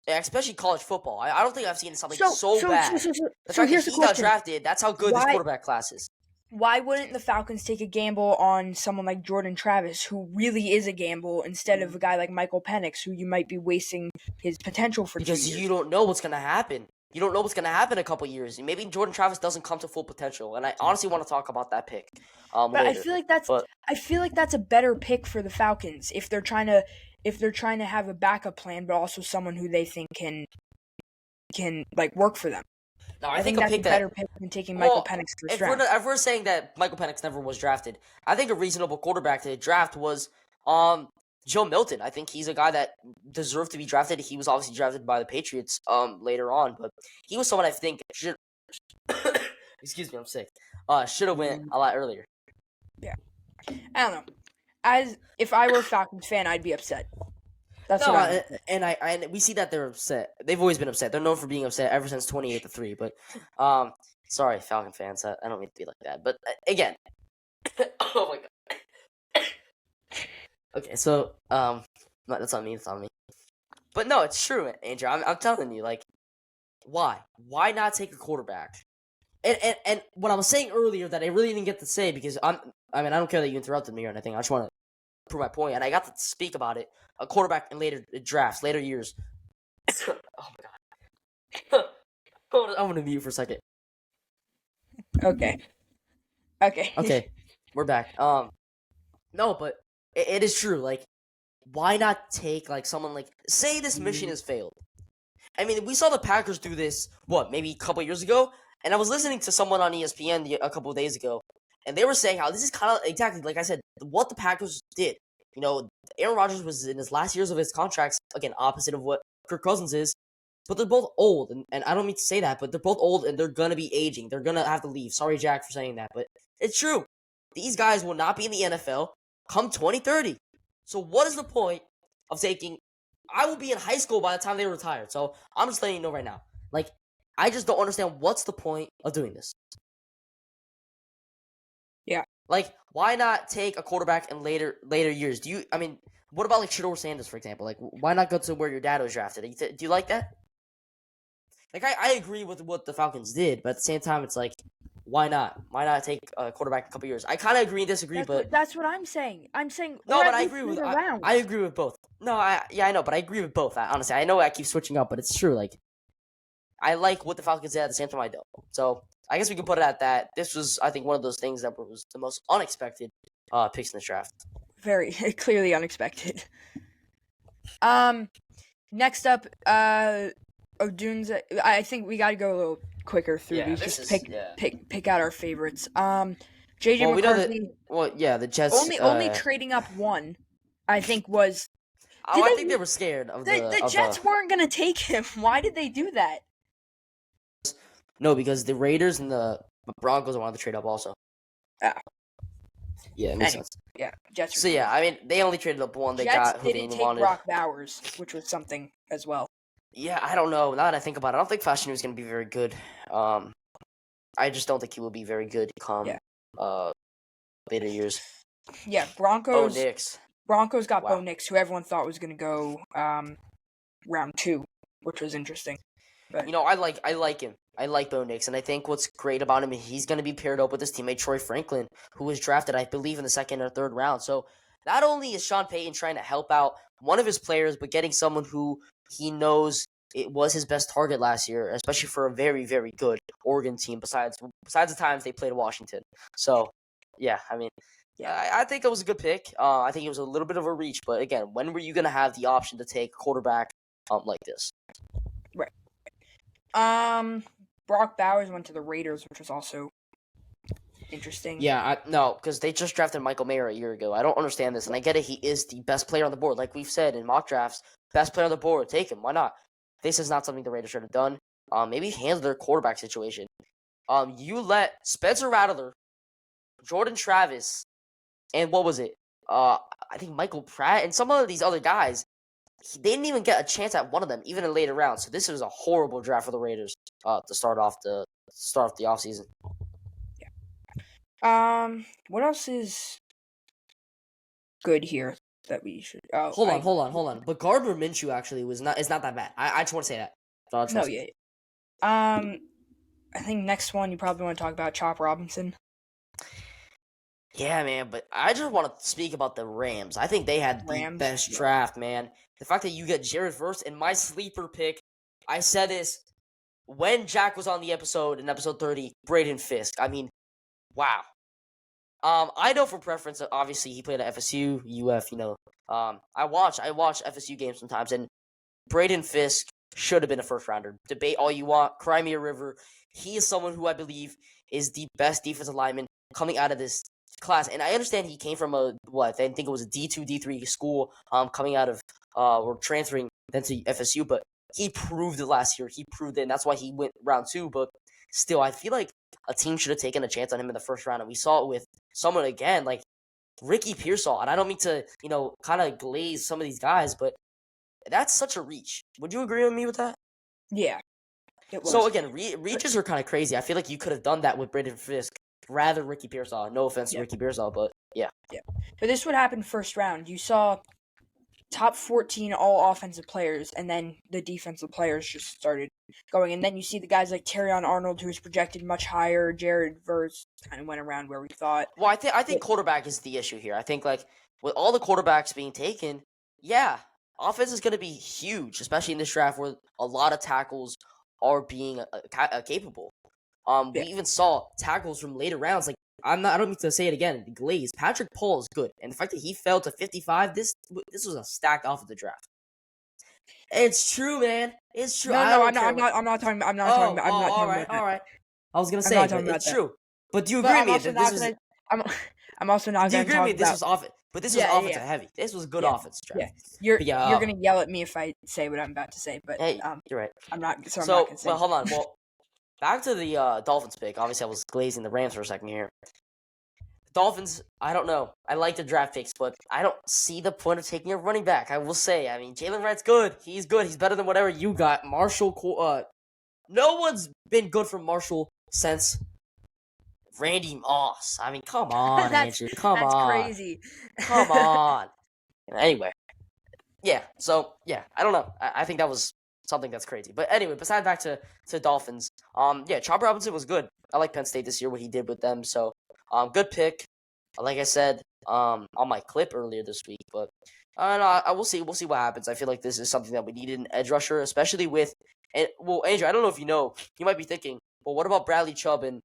especially college football. I don't think I've seen something so bad. The fact here's that the he got question. drafted, that's how good this quarterback class is. Why wouldn't the Falcons take a gamble on someone like Jordan Travis, who really is a gamble, instead of a guy like Michael Penix, who you might be wasting his potential for 2 years? Because you don't know what's going to happen. You don't know what's going to happen in a couple years. Maybe Jordan Travis doesn't come to full potential, and I honestly want to talk about that pick. But later. I feel like that's a better pick for the Falcons if they're trying to have a backup plan, but also someone who they think can like work for them. No, I think that's a better pick than taking Michael Penix first round. If we're saying that Michael Penix never was drafted, I think a reasonable quarterback to draft was Joe Milton. I think he's a guy that deserved to be drafted. He was obviously drafted by the Patriots later on, but he was someone I think should excuse me, I'm sick. Should have went a lot earlier. Yeah. I don't know. If I were a Falcons fan, I'd be upset. And we see that they're upset. They've always been upset. They're known for being upset ever since 28-3. But sorry, Falcon fans. I don't mean to be like that. But again, oh my god. Okay, so that's on me. It's on me. But no, it's true, Andrew. I'm telling you, like, why not take a quarterback? And what I was saying earlier that I really didn't get to say because I don't care that you interrupted me or anything. I just want to prove my point, and I got to speak about it. A quarterback in later drafts, later years. Oh my god. I'm gonna mute for a second. Okay. Okay, we're back. No, but it is true. Like, why not take like someone like say this mission has failed? I mean, we saw the Packers do this. Maybe a couple years ago? And I was listening to someone on ESPN a couple of days ago, and they were saying how this is kind of exactly like I said, what the Packers did. Aaron Rodgers was in his last years of his contracts, again, opposite of what Kirk Cousins is, but they're both old, and I don't mean to say that, but they're both old, and they're going to be aging. They're going to have to leave. Sorry, Jack, for saying that, but it's true. These guys will not be in the NFL come 2030. So what is the point of taking... I will be in high school by the time they retire, so I'm just letting you know right now. Like, I just don't understand what's the point of doing this. Yeah. Like, why not take a quarterback in later years? What about like Shedeur Sanders, for example? Like, why not go to where your dad was drafted? Do you like that? Like I agree with what the Falcons did, but at the same time, it's like, why not? Why not take a quarterback in a couple years? I kind of agree and disagree, but That's what I'm saying. I'm saying no, we're but at I least agree with later I rounds. agree with both. No, I know, but I agree with both. Honestly, I know I keep switching up, but it's true. Like I like what the Falcons did at the same time I don't. So I guess we can put it at that. This was, I think, one of those things that was the most unexpected picks in this draft. Very clearly unexpected. Next up, O'Dunes. I think we got to go a little quicker through these. Just pick out our favorites. JJ McCarthy. The Jets. Only trading up one, I think was. I think they were scared of the Jets weren't gonna take him. Why did they do that? No, because the Raiders and the Broncos wanted to trade up also. Yeah, it makes sense. Yeah, Jets. So yeah, I mean, they only traded up one. They Jets got who they didn't take wanted. Brock Bowers, which was something as well. Yeah, I don't know. Now that I think about it, I don't think Fashanu is going to be very good. I just don't think he will be very good come later years. Yeah, Broncos. Bo Nix. Broncos got Bo Nix, who everyone thought was going to go round 2, which was interesting. But I like him. I like Bo Nix, and I think what's great about him is he's going to be paired up with his teammate Troy Franklin, who was drafted, I believe, in the 2nd or 3rd round. So not only is Sean Payton trying to help out one of his players, but getting someone who he knows it was his best target last year, especially for a very, very good Oregon team. Besides the times they played Washington. So yeah, I mean, I think it was a good pick. I think it was a little bit of a reach, but again, when were you going to have the option to take a quarterback like this? Right. Brock Bowers went to the Raiders, which was also interesting. Yeah, because they just drafted Michael Mayer a year ago. I don't understand this, and I get it. He is the best player on the board. Like we've said in mock drafts, best player on the board, take him. Why not? This is not something the Raiders should have done. Maybe handle their quarterback situation. You let Spencer Rattler, Jordan Travis, and what was it? I think Michael Pratt and some of these other guys. They didn't even get a chance at one of them, even in later rounds. So this was a horrible draft for the Raiders to start off the offseason. Yeah. What else is good here that we should? Hold on. But Gardner Minshew actually is not that bad. I just want to say that. No, yeah. I think next one you probably want to talk about Chop Robinson. Yeah, man, but I just want to speak about the Rams. I think they had the best draft, man. The fact that you get Jared Verse in my sleeper pick, I said this when Jack was on the episode in episode 30, Braden Fisk. I mean, wow. I know for preference, obviously he played at FSU, UF, I watch FSU games sometimes, and Braden Fisk should have been a first rounder. Debate all you want, cry me a river. He is someone who I believe is the best defensive lineman coming out of this class, and I understand he came from I think it was a D2, D3 school, coming out of or transferring then to FSU, but he proved it last year. He proved it, and that's why he went round 2. But still, I feel like a team should have taken a chance on him in the first round, and we saw it with someone again like Ricky Pearsall. And I don't mean to, kind of glaze some of these guys, but that's such a reach. Would you agree with me with that? Yeah. It was. So again, reaches are kind of crazy. I feel like you could have done that with Braden Fisk rather Ricky Pearsall. No offense to Ricky Pearsall, but yeah. Yeah. But this would happen first round. You saw top 14 all offensive players, and then the defensive players just started going. And then you see the guys like Terrion Arnold, who was projected much higher. Jared Verse kind of went around where we thought. Well, I think quarterback is the issue here. I think like with all the quarterbacks being taken, offense is going to be huge, especially in this draft where a lot of tackles are being capable. We even saw tackles from later rounds. Like I don't mean to say it again. Glaze. Patrick Paul is good, and the fact that he fell to 55, this was a stacked offensive draft. It's true, man. It's true. No, I'm not talking about. All right. I was gonna say it's true, but do you agree with me that this was? I'm also not. Do you agree with me? This was offense, but this was offensive heavy. This was good offense draft. Yeah, you're gonna yell at me if I say what I'm about to say, but hey, you're right. I'm not. So I'm not gonna say. Well, hold on. Well, back to the Dolphins pick. Obviously, I was glazing the Rams for a second here. Dolphins, I don't know. I like the draft picks, but I don't see the point of taking a running back. I will say. I mean, Jalen Wright's good. He's good. He's better than whatever you got. Marshall, no one's been good for Marshall since Randy Moss. I mean, come on, Andrew. Come on. That's crazy. Come on. Anyway. Yeah, so, I don't know. I think that was something that's crazy. But anyway, besides back to Dolphins. Yeah, Chopper Robinson was good. I like Penn State this year, what he did with them. So, good pick. Like I said, on my clip earlier this week, but I will see. We'll see what happens. I feel like this is something that we needed an edge rusher, especially with. And well, Andrew, I don't know if you know. You might be thinking, well, what about Bradley Chubb and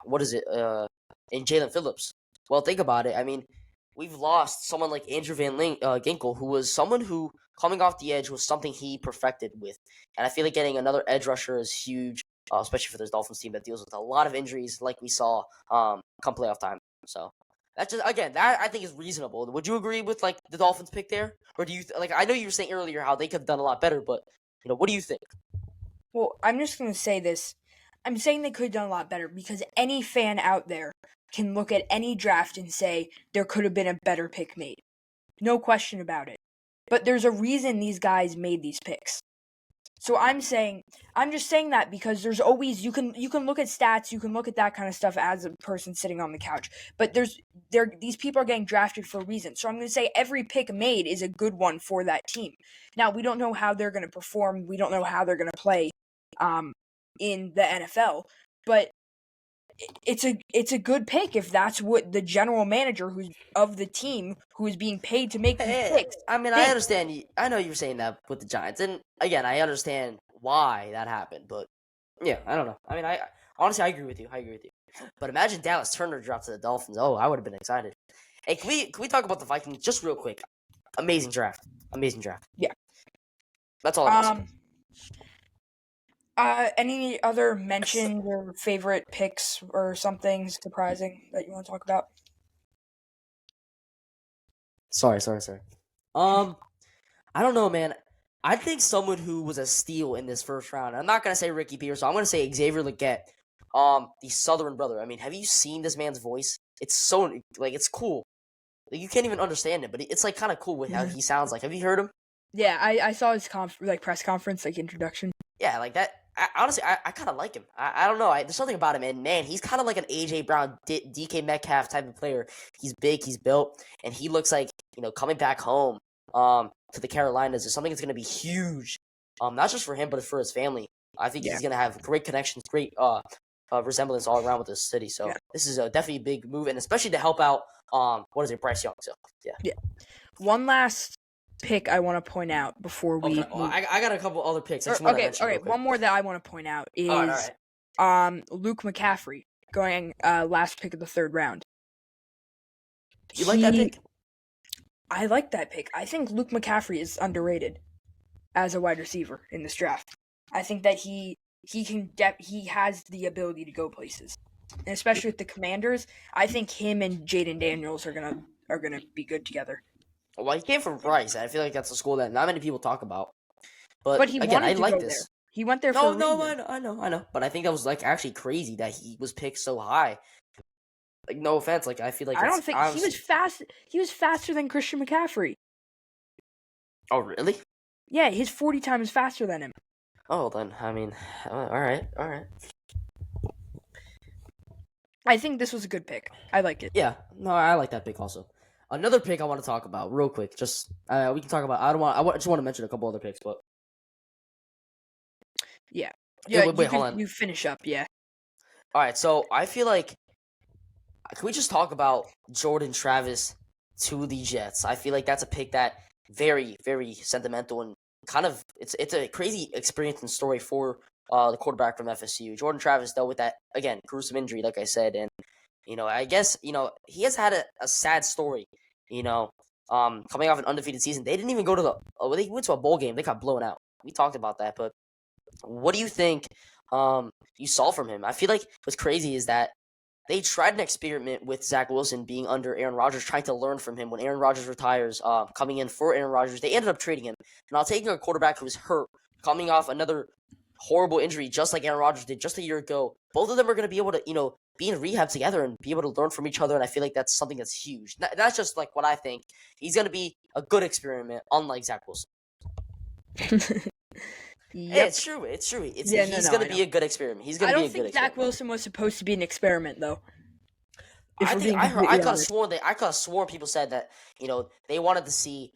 what is it? And Jalen Phillips. Well, think about it. I mean, we've lost someone like Andrew Ginkel, who was someone who coming off the edge was something he perfected with, and I feel like getting another edge rusher is huge, especially for this Dolphins team that deals with a lot of injuries, like we saw come playoff time. So that's just again that I think is reasonable. Would you agree with like the Dolphins pick there, or do you like? I know you were saying earlier how they could have done a lot better, but what do you think? Well, I'm just going to say this. I'm saying they could have done a lot better because any fan out there can look at any draft and say there could have been a better pick made. No question about it. But there's a reason these guys made these picks. So I'm just saying that because there's always you can look at stats, you can look at that kind of stuff as a person sitting on the couch. But these people are getting drafted for a reason. So I'm going to say every pick made is a good one for that team. Now, we don't know how they're going to perform. We don't know how they're going to play in the NFL, but it's a good pick if that's what the general manager who's of the team who is being paid to make these picks. I mean, I understand. I know you're saying that with the Giants, and again, I understand why that happened. But yeah, I don't know. I mean, I honestly I agree with you. But imagine Dallas Turner dropped to the Dolphins. Oh, I would have been excited. Hey, can we talk about the Vikings just real quick? Amazing draft. Yeah, that's all. I'm any other mentions or favorite picks or something surprising that you want to talk about? Sorry. I don't know, man. I think someone who was a steal in this first round. I'm not gonna say Ricky Peterson. I'm gonna say Xavier Legette, the Southern brother. I mean, have you seen this man's voice? It's so it's cool. Like, you can't even understand it, but it's like kind of cool with how he sounds like. Have you heard him? Yeah, I saw his press conference introduction. Yeah, like that. Honestly, I kind of like him. I don't know. There's something about him, and man, he's kind of like an AJ Brown, DK Metcalf type of player. He's big, he's built, and he looks like coming back home to the Carolinas is something that's going to be huge. Not just for him, but for his family. I think he's going to have great connections, great resemblance all around with this city. So this is definitely a big move, and especially to help out Bryce Young. So yeah. One last pick I want to point out before we. I got a couple other picks. Okay. One more that I want to point out is Luke McCaffrey going last pick of the third round. You like that pick? I like that pick. I think Luke McCaffrey is underrated as a wide receiver in this draft. I think that he has the ability to go places, and especially with the Commanders. I think him and Jaden Daniels are gonna be good together. Well, he came from Rice. I feel like that's a school that not many people talk about. But he again, I like this. There. He went there for a reason. I know. But I think that was actually crazy that he was picked so high. Like, no offense, I feel like I don't think he was fast. He was faster than Christian McCaffrey. Oh, really? Yeah, his 40 time is faster than him. Oh, then I mean, all right. I think this was a good pick. I like it. Yeah, no, I like that pick also. Another pick I want to talk about real quick. Just we can talk about. I just want to mention a couple other picks, but yeah. Wait, hold on. You finish up, yeah. All right, so I feel like can we just talk about Jordan Travis to the Jets? I feel like that's a pick that very, very sentimental and kind of it's a crazy experience and story for the quarterback from FSU. Jordan Travis dealt with that again, gruesome injury, like I said, and I guess he has had a sad story. Coming off an undefeated season, they didn't even go to they went to a bowl game. They got blown out. We talked about that, but what do you think you saw from him? I feel like what's crazy is that they tried an experiment with Zach Wilson being under Aaron Rodgers, trying to learn from him. When Aaron Rodgers retires, coming in for Aaron Rodgers, they ended up trading him. Now taking a quarterback who was hurt, coming off another horrible injury, just like Aaron Rodgers did just a year ago. Both of them are going to be able to, be in rehab together and be able to learn from each other. And I feel like that's something that's huge. That's just like what I think. He's going to be a good experiment, unlike Zach Wilson. Yep. Yeah, it's true. He's going to be a good experiment. He's going to be a good experiment. I don't think Zach Wilson was supposed to be an experiment, though. I could have sworn people said that they wanted to see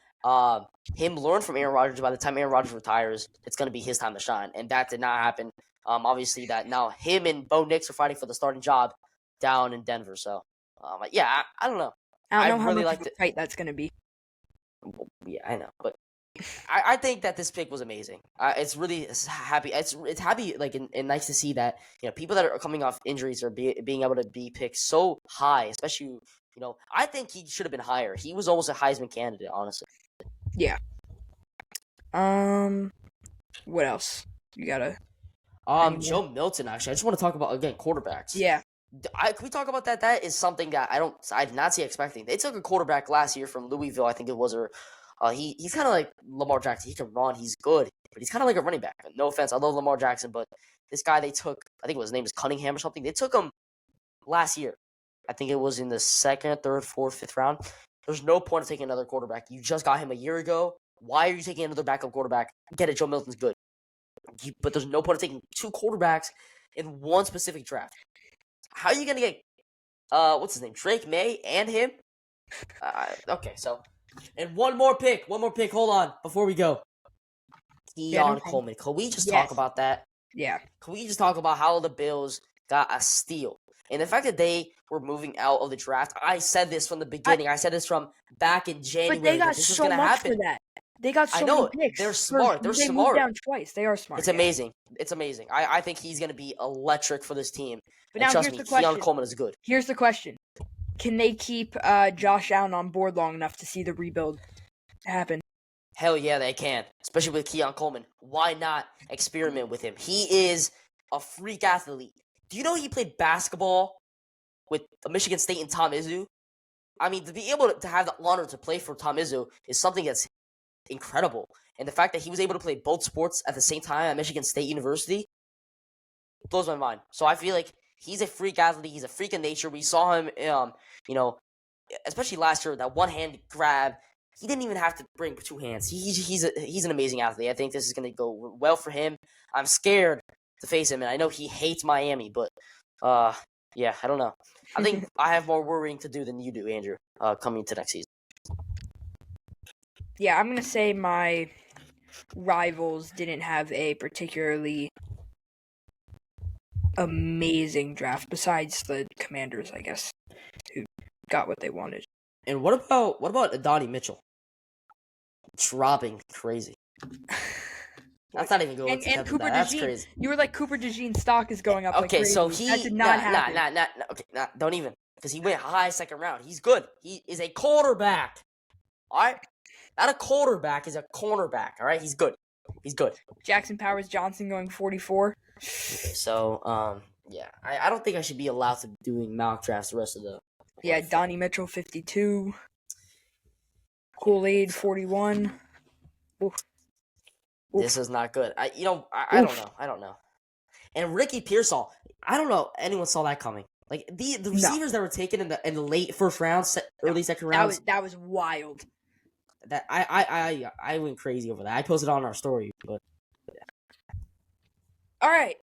him learn from Aaron Rodgers. By the time Aaron Rodgers retires, it's going to be his time to shine, and that did not happen. Obviously, that now him and Bo Nix are fighting for the starting job down in Denver. So, yeah, I don't know. I don't know how really much liked of a it. fight that's going to be. Yeah, I know, but I think that this pick was amazing. It's happy. It's happy, like, and nice to see that people that are coming off injuries are being able to be picked so high, especially I think he should have been higher. He was almost a Heisman candidate, honestly. Yeah. What else? You gotta. Joe Milton. Actually, I just want to talk about again quarterbacks. Yeah. Can we talk about that? That is something that I did not see expecting. They took a quarterback last year from Louisville, I think it was, or he's kind of like Lamar Jackson. He can run, he's good, but he's kind of like a running back. No offense, I love Lamar Jackson, but this guy they took, I think his name is Cunningham or something. They took him last year. I think it was in the second, third, fourth, fifth round. There's no point in taking another quarterback. You just got him a year ago. Why are you taking another backup quarterback? Get it, Joe Milton's good, but there's no point in taking two quarterbacks in one specific draft. How are you gonna get what's his name, Drake May and him? Okay, so and one more pick. Hold on before we go. Keon Coleman. Can we just talk about that? Yeah. Can we just talk about how the Bills got a steal? And the fact that they were moving out of the draft, I said this from the beginning. I said this from back in January. But they got this so was much happen. for that. They got so many picks. They're smart. They moved down twice. They are smart. It's amazing. It's amazing. I think he's going to be electric for this team. But now trust here's me, the question. Keon Coleman is good. Here's the question. Can they keep Josh Allen on board long enough to see the rebuild happen? Hell yeah, they can. Especially with Keon Coleman. Why not experiment with him? He is a freak athlete. Do you know he played basketball with Michigan State and Tom Izzo? I mean, to be able to have the honor to play for Tom Izzo is something that's incredible. And the fact that he was able to play both sports at the same time at Michigan State University blows my mind. So I feel like he's a freak athlete. He's a freak of nature. We saw him, especially last year, that one-hand grab. He didn't even have to bring two hands. He's an amazing athlete. I think this is going to go well for him. I'm scared to face him, and I know he hates Miami, but yeah, I don't know. I think I have more worrying to do than you do, Andrew, coming to next season. Yeah, I'm going to say my rivals didn't have a particularly amazing draft, besides the Commanders, I guess, who got what they wanted. And what about Adonai Mitchell? Dropping crazy. That's not even going. And Cooper DeJean. That's crazy. You were like Cooper DeJean's stock is going up. Okay, like crazy. so that did not happen. Okay, don't even, because he went high second round. He's good. He is a quarterback. All right, not a quarterback. He's a cornerback. All right, he's good. He's good. Jackson Powers Johnson going 44. Okay, so yeah, I don't think I should be allowed to doing mock drafts the rest of the. Yeah, Donnie Mitchell 52. Kool-Aid 41. Oof. This is not good. I don't know. And Ricky Pearsall, I don't know anyone saw that coming. Like the receivers that were taken in the late first round, early second round. That was wild. That I went crazy over that. I posted on our story, but yeah. All right.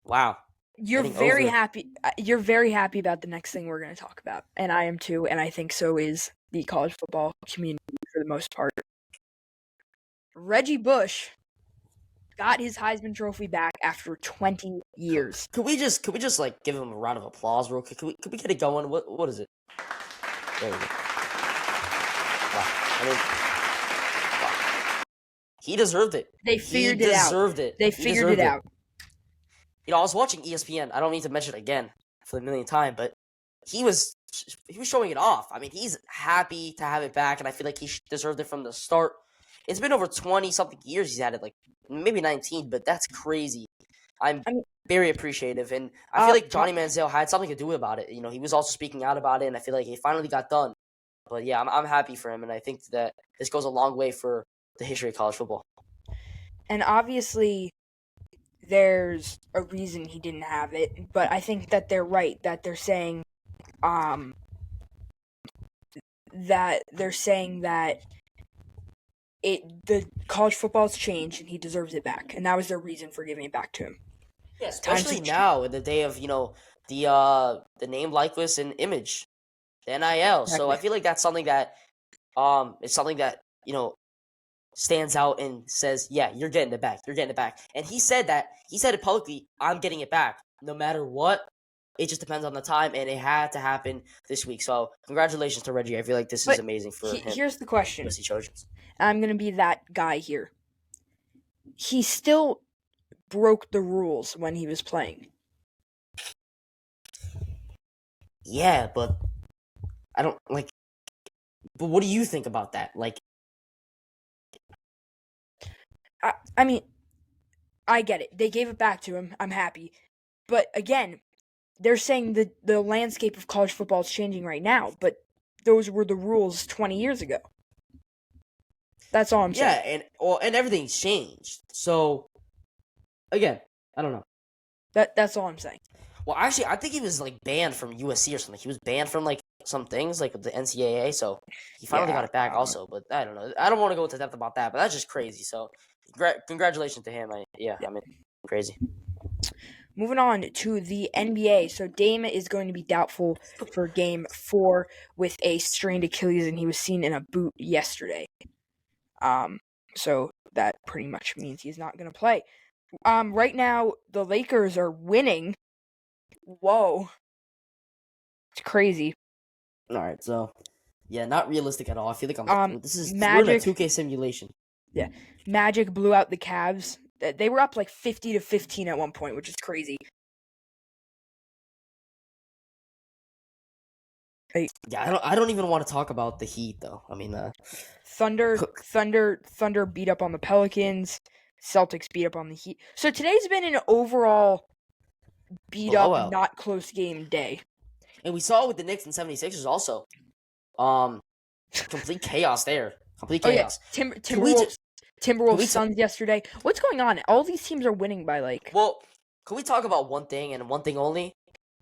Wow. You're very happy. You're very happy about the next thing we're going to talk about, and I am too. And I think so is the college football community for the most part. Reggie Bush got his Heisman Trophy back after 20 years. Could we just like give him a round of applause real quick? Could we get it going? What is it? There we go. Wow. Wow. He deserved it. They figured it out. He deserved it. They figured it out. I was watching ESPN. I don't need to mention it again for the millionth time, but he was showing it off. I mean, he's happy to have it back, and I feel like he deserved it from the start. It's been over 20-something years he's had it, like maybe 19, but that's crazy. I'm very appreciative, and I feel like Johnny Manziel had something to do about it. He was also speaking out about it, and I feel like it finally got done. But yeah, I'm happy for him, and I think that this goes a long way for the history of college football. And obviously, there's a reason he didn't have it, but I think that they're right, that they're saying that the college football's changed and he deserves it back, and that was their reason for giving it back to him. Yeah, especially now in the day of the name, likeness, and image, the NIL. So I feel like that's something that it's something that stands out and says, yeah, you're getting it back. You're getting it back. And he said that. He said it publicly. I'm getting it back. No matter what. It just depends on the time, and it had to happen this week. So congratulations to Reggie. I feel like this is amazing for him. Here's the question. USC Trojans. I'm going to be that guy here. He still broke the rules when he was playing. Yeah, but I don't like. But what do you think about that? Like, I mean, I get it. They gave it back to him. I'm happy. But again, they're saying the landscape of college football is changing right now, but those were the rules 20 years ago. That's all I'm saying. Yeah, and everything's changed. So, again, I don't know. That's all I'm saying. Well, actually, I think he was like banned from USC or something. He was banned from like some things, like the NCAA. So he finally got it back, also. But I don't know. I don't want to go into depth about that. But that's just crazy. So, congratulations to him. I mean, crazy. Moving on to the NBA. So Dame is going to be doubtful for Game 4 with a strained Achilles, and he was seen in a boot yesterday. So that pretty much means he's not going to play. Right now, the Lakers are winning. Whoa. It's crazy. All right, so yeah, not realistic at all. I feel like we're in a 2K simulation. Yeah, Magic blew out the Cavs. They were up like 50-15 at one point, which is crazy. Yeah, I don't even want to talk about the Heat though. I mean, Thunder beat up on the Pelicans. Celtics beat up on the Heat. So today's been an overall beat up, not close game day. And we saw it with the Knicks and 76ers also. Complete chaos there. Complete chaos. Oh, yeah. Timberwolves Suns yesterday. What's going on? All these teams are winning by like. Well, can we talk about one thing and one thing only?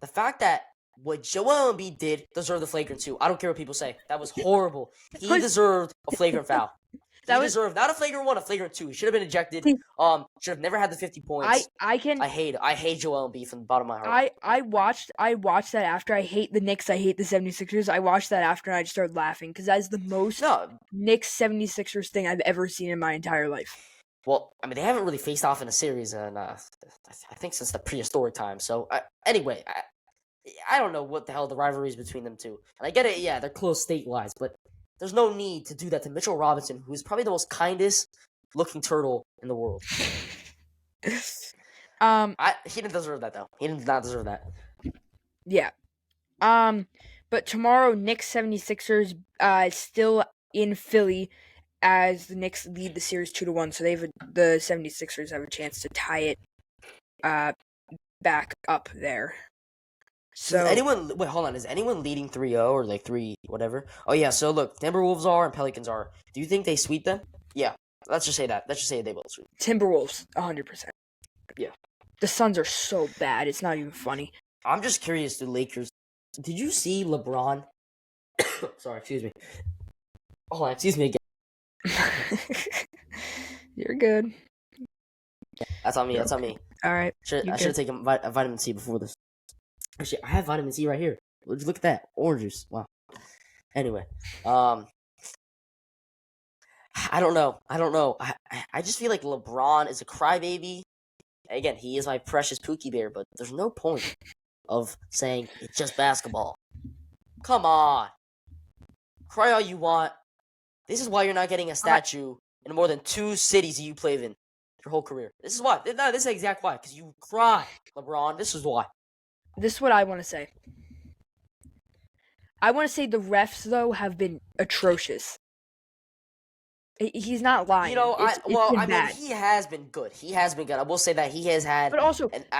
The fact that what Joel Embiid did deserved the flagrant 2. I don't care what people say. That was horrible. He deserved a flagrant foul. He deserved not a flagrant 1, a flagrant 2. He should have been ejected. Should have never had the 50 points. I hate Joel Embiid from the bottom of my heart. I watched that after. I hate the Knicks. I hate the 76ers. I watched that after and I just started laughing because that is the most Knicks 76ers thing I've ever seen in my entire life. Well, I mean, they haven't really faced off in a series, and I think since the prehistoric time. So, anyway, I don't know what the hell the rivalry is between them two. And I get it, yeah, they're close state-wise, but there's no need to do that to Mitchell Robinson, who is probably the most kindest-looking turtle in the world. He didn't deserve that, though. He did not deserve that. Yeah. But tomorrow, Knicks 76ers still in Philly as the Knicks lead the series 2-1. So the 76ers have a chance to tie it back up there. So wait, hold on. Is anyone leading 3-0 or like 3 whatever? Oh yeah, so look, Timberwolves are and Pelicans are. Do you think they sweep them? Yeah. Let's just say that. Let's just say they will sweep. Timberwolves, 100%. Yeah. The Suns are so bad, it's not even funny. I'm just curious, the Lakers. Did you see LeBron? Sorry, excuse me. Hold on, excuse me again. You're good. That's on me. That's on me. All right. I should have taken a vitamin C before this. Actually, I have vitamin C right here. Look at that. Orange juice. Wow. Anyway. I don't know. I just feel like LeBron is a crybaby. Again, he is my precious Pookie Bear, but there's no point of saying it's just basketball. Come on. Cry all you want. This is why you're not getting a statue in more than 2 cities you played in your whole career. This is why. No, this is the exact why. Because you cry, LeBron. This is why. This is what I want to say. I want to say the refs, though, have been atrocious. He's not lying. He has been good. He has been good. I will say that he has had an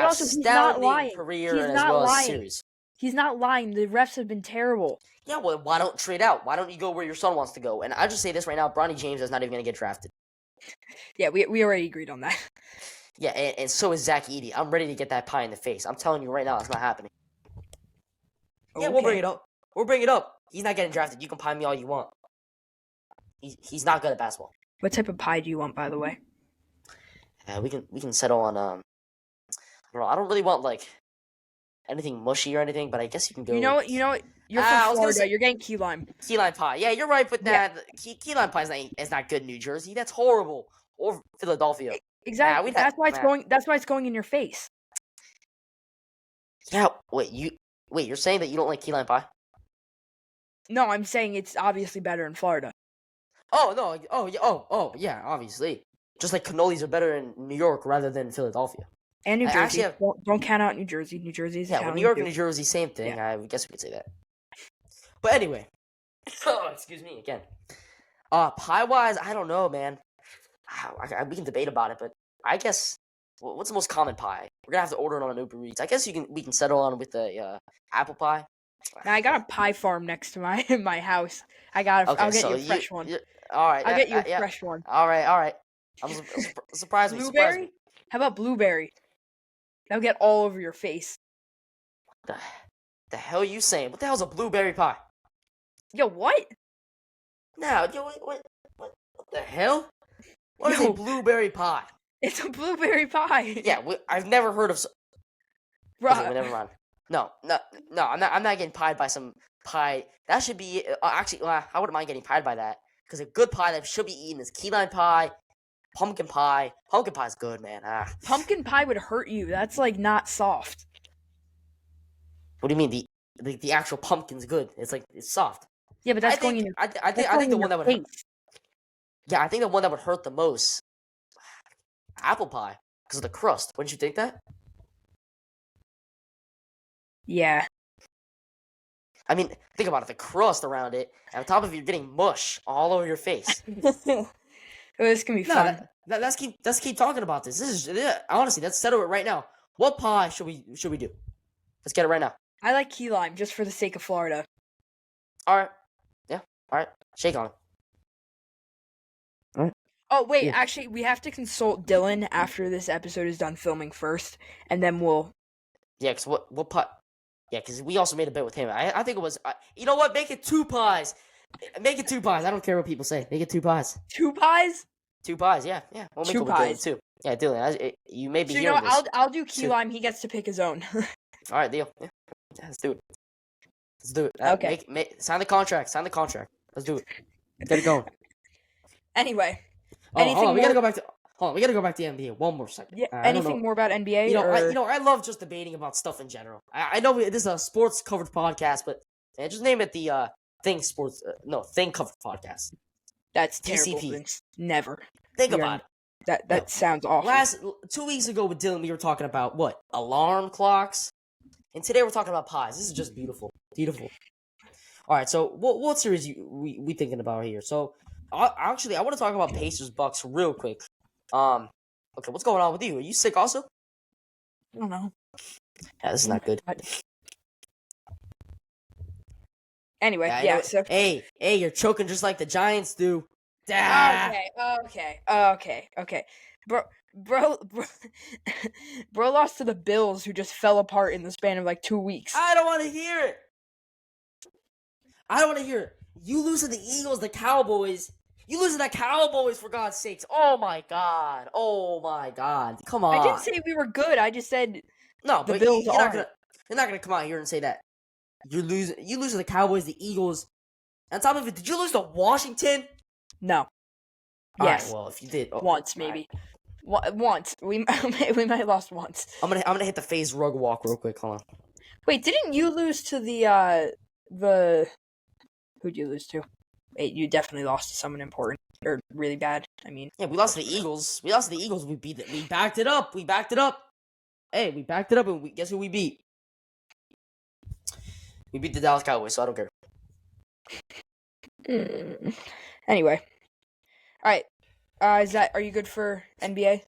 astounding career as well as series. He's not lying. The refs have been terrible. Yeah, well, why don't trade out? Why don't you go where your son wants to go? And I just say this right now, Bronny James is not even going to get drafted. Yeah, we already agreed on that. Yeah, and so is Zach Edey. I'm ready to get that pie in the face. I'm telling you right now, it's not happening. Okay. Yeah, we'll bring it up. He's not getting drafted. You can pie me all you want. He's not good at basketball. What type of pie do you want, by the way? We can settle on I don't know. I don't really want like anything mushy or anything, but I guess you can go. You know what? You're I from was gonna Florida. say You're getting key lime. key lime pie. Yeah, you're right, but Yeah. key lime pie is not good in New Jersey. That's horrible. Or Philadelphia. Nah, Exactly. we'd have. That's why it's Nah. going. That's why it's going in your face. Yeah. Wait. You're saying that you don't like key lime pie? No, I'm saying it's obviously better in Florida. Oh no. Yeah. Obviously, just like cannolis are better in New York rather than Philadelphia. And New I Jersey. actually have. Don't count out New Jersey. New Jersey is Yeah, well, Italian New York too. and New Jersey, same thing. Yeah. I guess we could say that. But anyway, excuse me again. Pie wise, I don't know, man. We can debate about it, but I guess what's the most common pie? We're gonna have to order it on an Uber Eats. I guess we can settle on with the apple pie. Now, I got a pie farm next to my house. I'll get you a fresh one. All right, I'll get you a yeah. fresh one. All right. I'm surprised me. Surprised me. Blueberry? How about blueberry? That'll get all over your face. The hell you saying? What the hell's a blueberry pie? Yo, what? No, what the hell? What is Yo. a blueberry pie? It's a blueberry pie. Yeah, I've never heard of. Bruh. Okay, well, never mind. No. I'm not getting pied by some pie. That should be actually. I wouldn't mind getting pied by that because a good pie that should be eaten is key lime pie, pumpkin pie. Pumpkin pie is good, man. Pumpkin pie would hurt you. That's like not soft. What do you mean the actual pumpkin's good? It's like it's soft. Yeah, but that's going in your. I think the one that would. Yeah, I think the one that would hurt the most. Apple pie because of the crust. Wouldn't you think that? Yeah. I mean, think about it. The crust around it, and on top of it, you're getting mush all over your face. This can be fun. Let's keep talking about this. Honestly, let's settle it right now. What pie should we do? Let's get it right now. I like key lime just for the sake of Florida. All right. Yeah. All right. Shake on it. All right. Oh wait, Yeah. actually, we have to consult Dylan after this episode is done filming first, and then we'll. Yeah, because what pie? Yeah, because we also made a bet with him. I think it was. You know what? Make it 2 pies. Make it 2 pies. I don't care what people say. Make it 2 pies. 2 pies? 2 pies. Yeah. We'll make 2 it with pies. Dylan too. Yeah, Dylan. You may be So hearing this. I'll do key Two. lime. He gets to pick his own. All right, deal. Yeah, let's do it. Let's do it. Okay. Sign the contract. Let's do it. Get it going. Anyway. Hold on. We gotta go back to the NBA one more second. Yeah. I don't Anything know. more about NBA? Or... I love just debating about stuff in general. I know this is a sports covered podcast, but just name it the Thing Covered Podcast. That's terrible. TCP. Vince. Never. Think about it. That sounds awful. 2 weeks ago with Dylan, we were talking about what? Alarm clocks. And today we're talking about pies. This is just beautiful. Beautiful. All right, so what series we thinking about here? So, actually, I want to talk about Pacers Bucks real quick. Okay, what's going on with you? Are you sick also? I don't know. Yeah, this is not good. Anyway, Yeah. so... Hey, you're choking just like the Giants do. Okay. Bro lost to the Bills, who just fell apart in the span of like 2 weeks. I don't want to hear it. You lose to the Eagles, the Cowboys. You lose to the Cowboys, for God's sakes. Oh my God. Come on. I didn't say we were good. I just said no, the but Bills you're aren't. not gonna come out here and say that. You lose to the Cowboys, the Eagles. On top of it, did you lose to Washington? No. All Yes. right, well, if you did, Once maybe. Once we might have lost once. I'm gonna hit the phase rug walk real quick. Hold on. Wait, didn't you lose to the who'd you lose to? Wait, you definitely lost to someone important or really bad. I mean, Yeah, we lost to the Eagles. We backed it up. Hey, we backed it up, and guess who we beat? We beat the Dallas Cowboys, so I don't care. Anyway, all right. Are you good for NBA?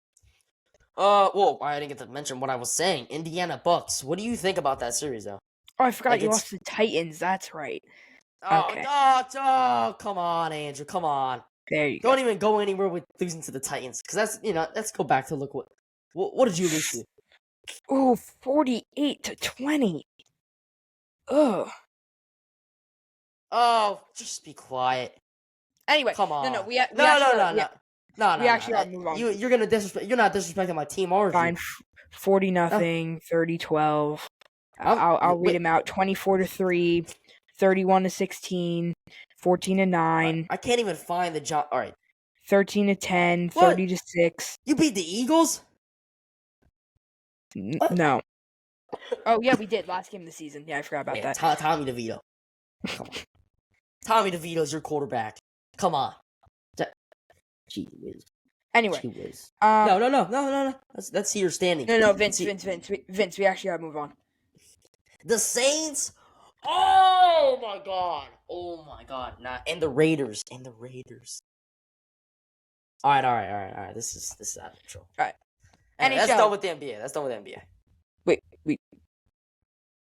Well, I didn't get to mention what I was saying. Indiana Bucks. What do you think about that series, though? Oh, I forgot Like, you it's- lost to the Titans. That's right. Oh, Okay. no, come on, Andrew, come on. There you go. Don't even go anywhere with losing to the Titans, because let's go back to look what did you lose to? Ooh, 48-20. Ugh. Oh, just be quiet. Anyway, Come on. No. We No. actually gotta move on. You're gonna disrespect. You're not disrespecting my team, are you? Fine. 40-0, 30-12. I'll read wait. them out. 24-3, 31-16, 14-9, I can't even find the John. All right, 13-10, What? 30-6. you beat the Eagles. What? No. Oh yeah, we did last game of the season. Yeah, I forgot about Yeah, that. Tommy DeVito. Come on, Tommy DeVito's your quarterback. Come on. Gee whiz. Anyway, Gee whiz. um, No. Let's see your standing. no, Vince, we actually gotta move on. The Saints. Oh my god. Nah, and the Raiders. All right. This is out of control. All right. Anyway, that's NHL. done with the NBA. Wait,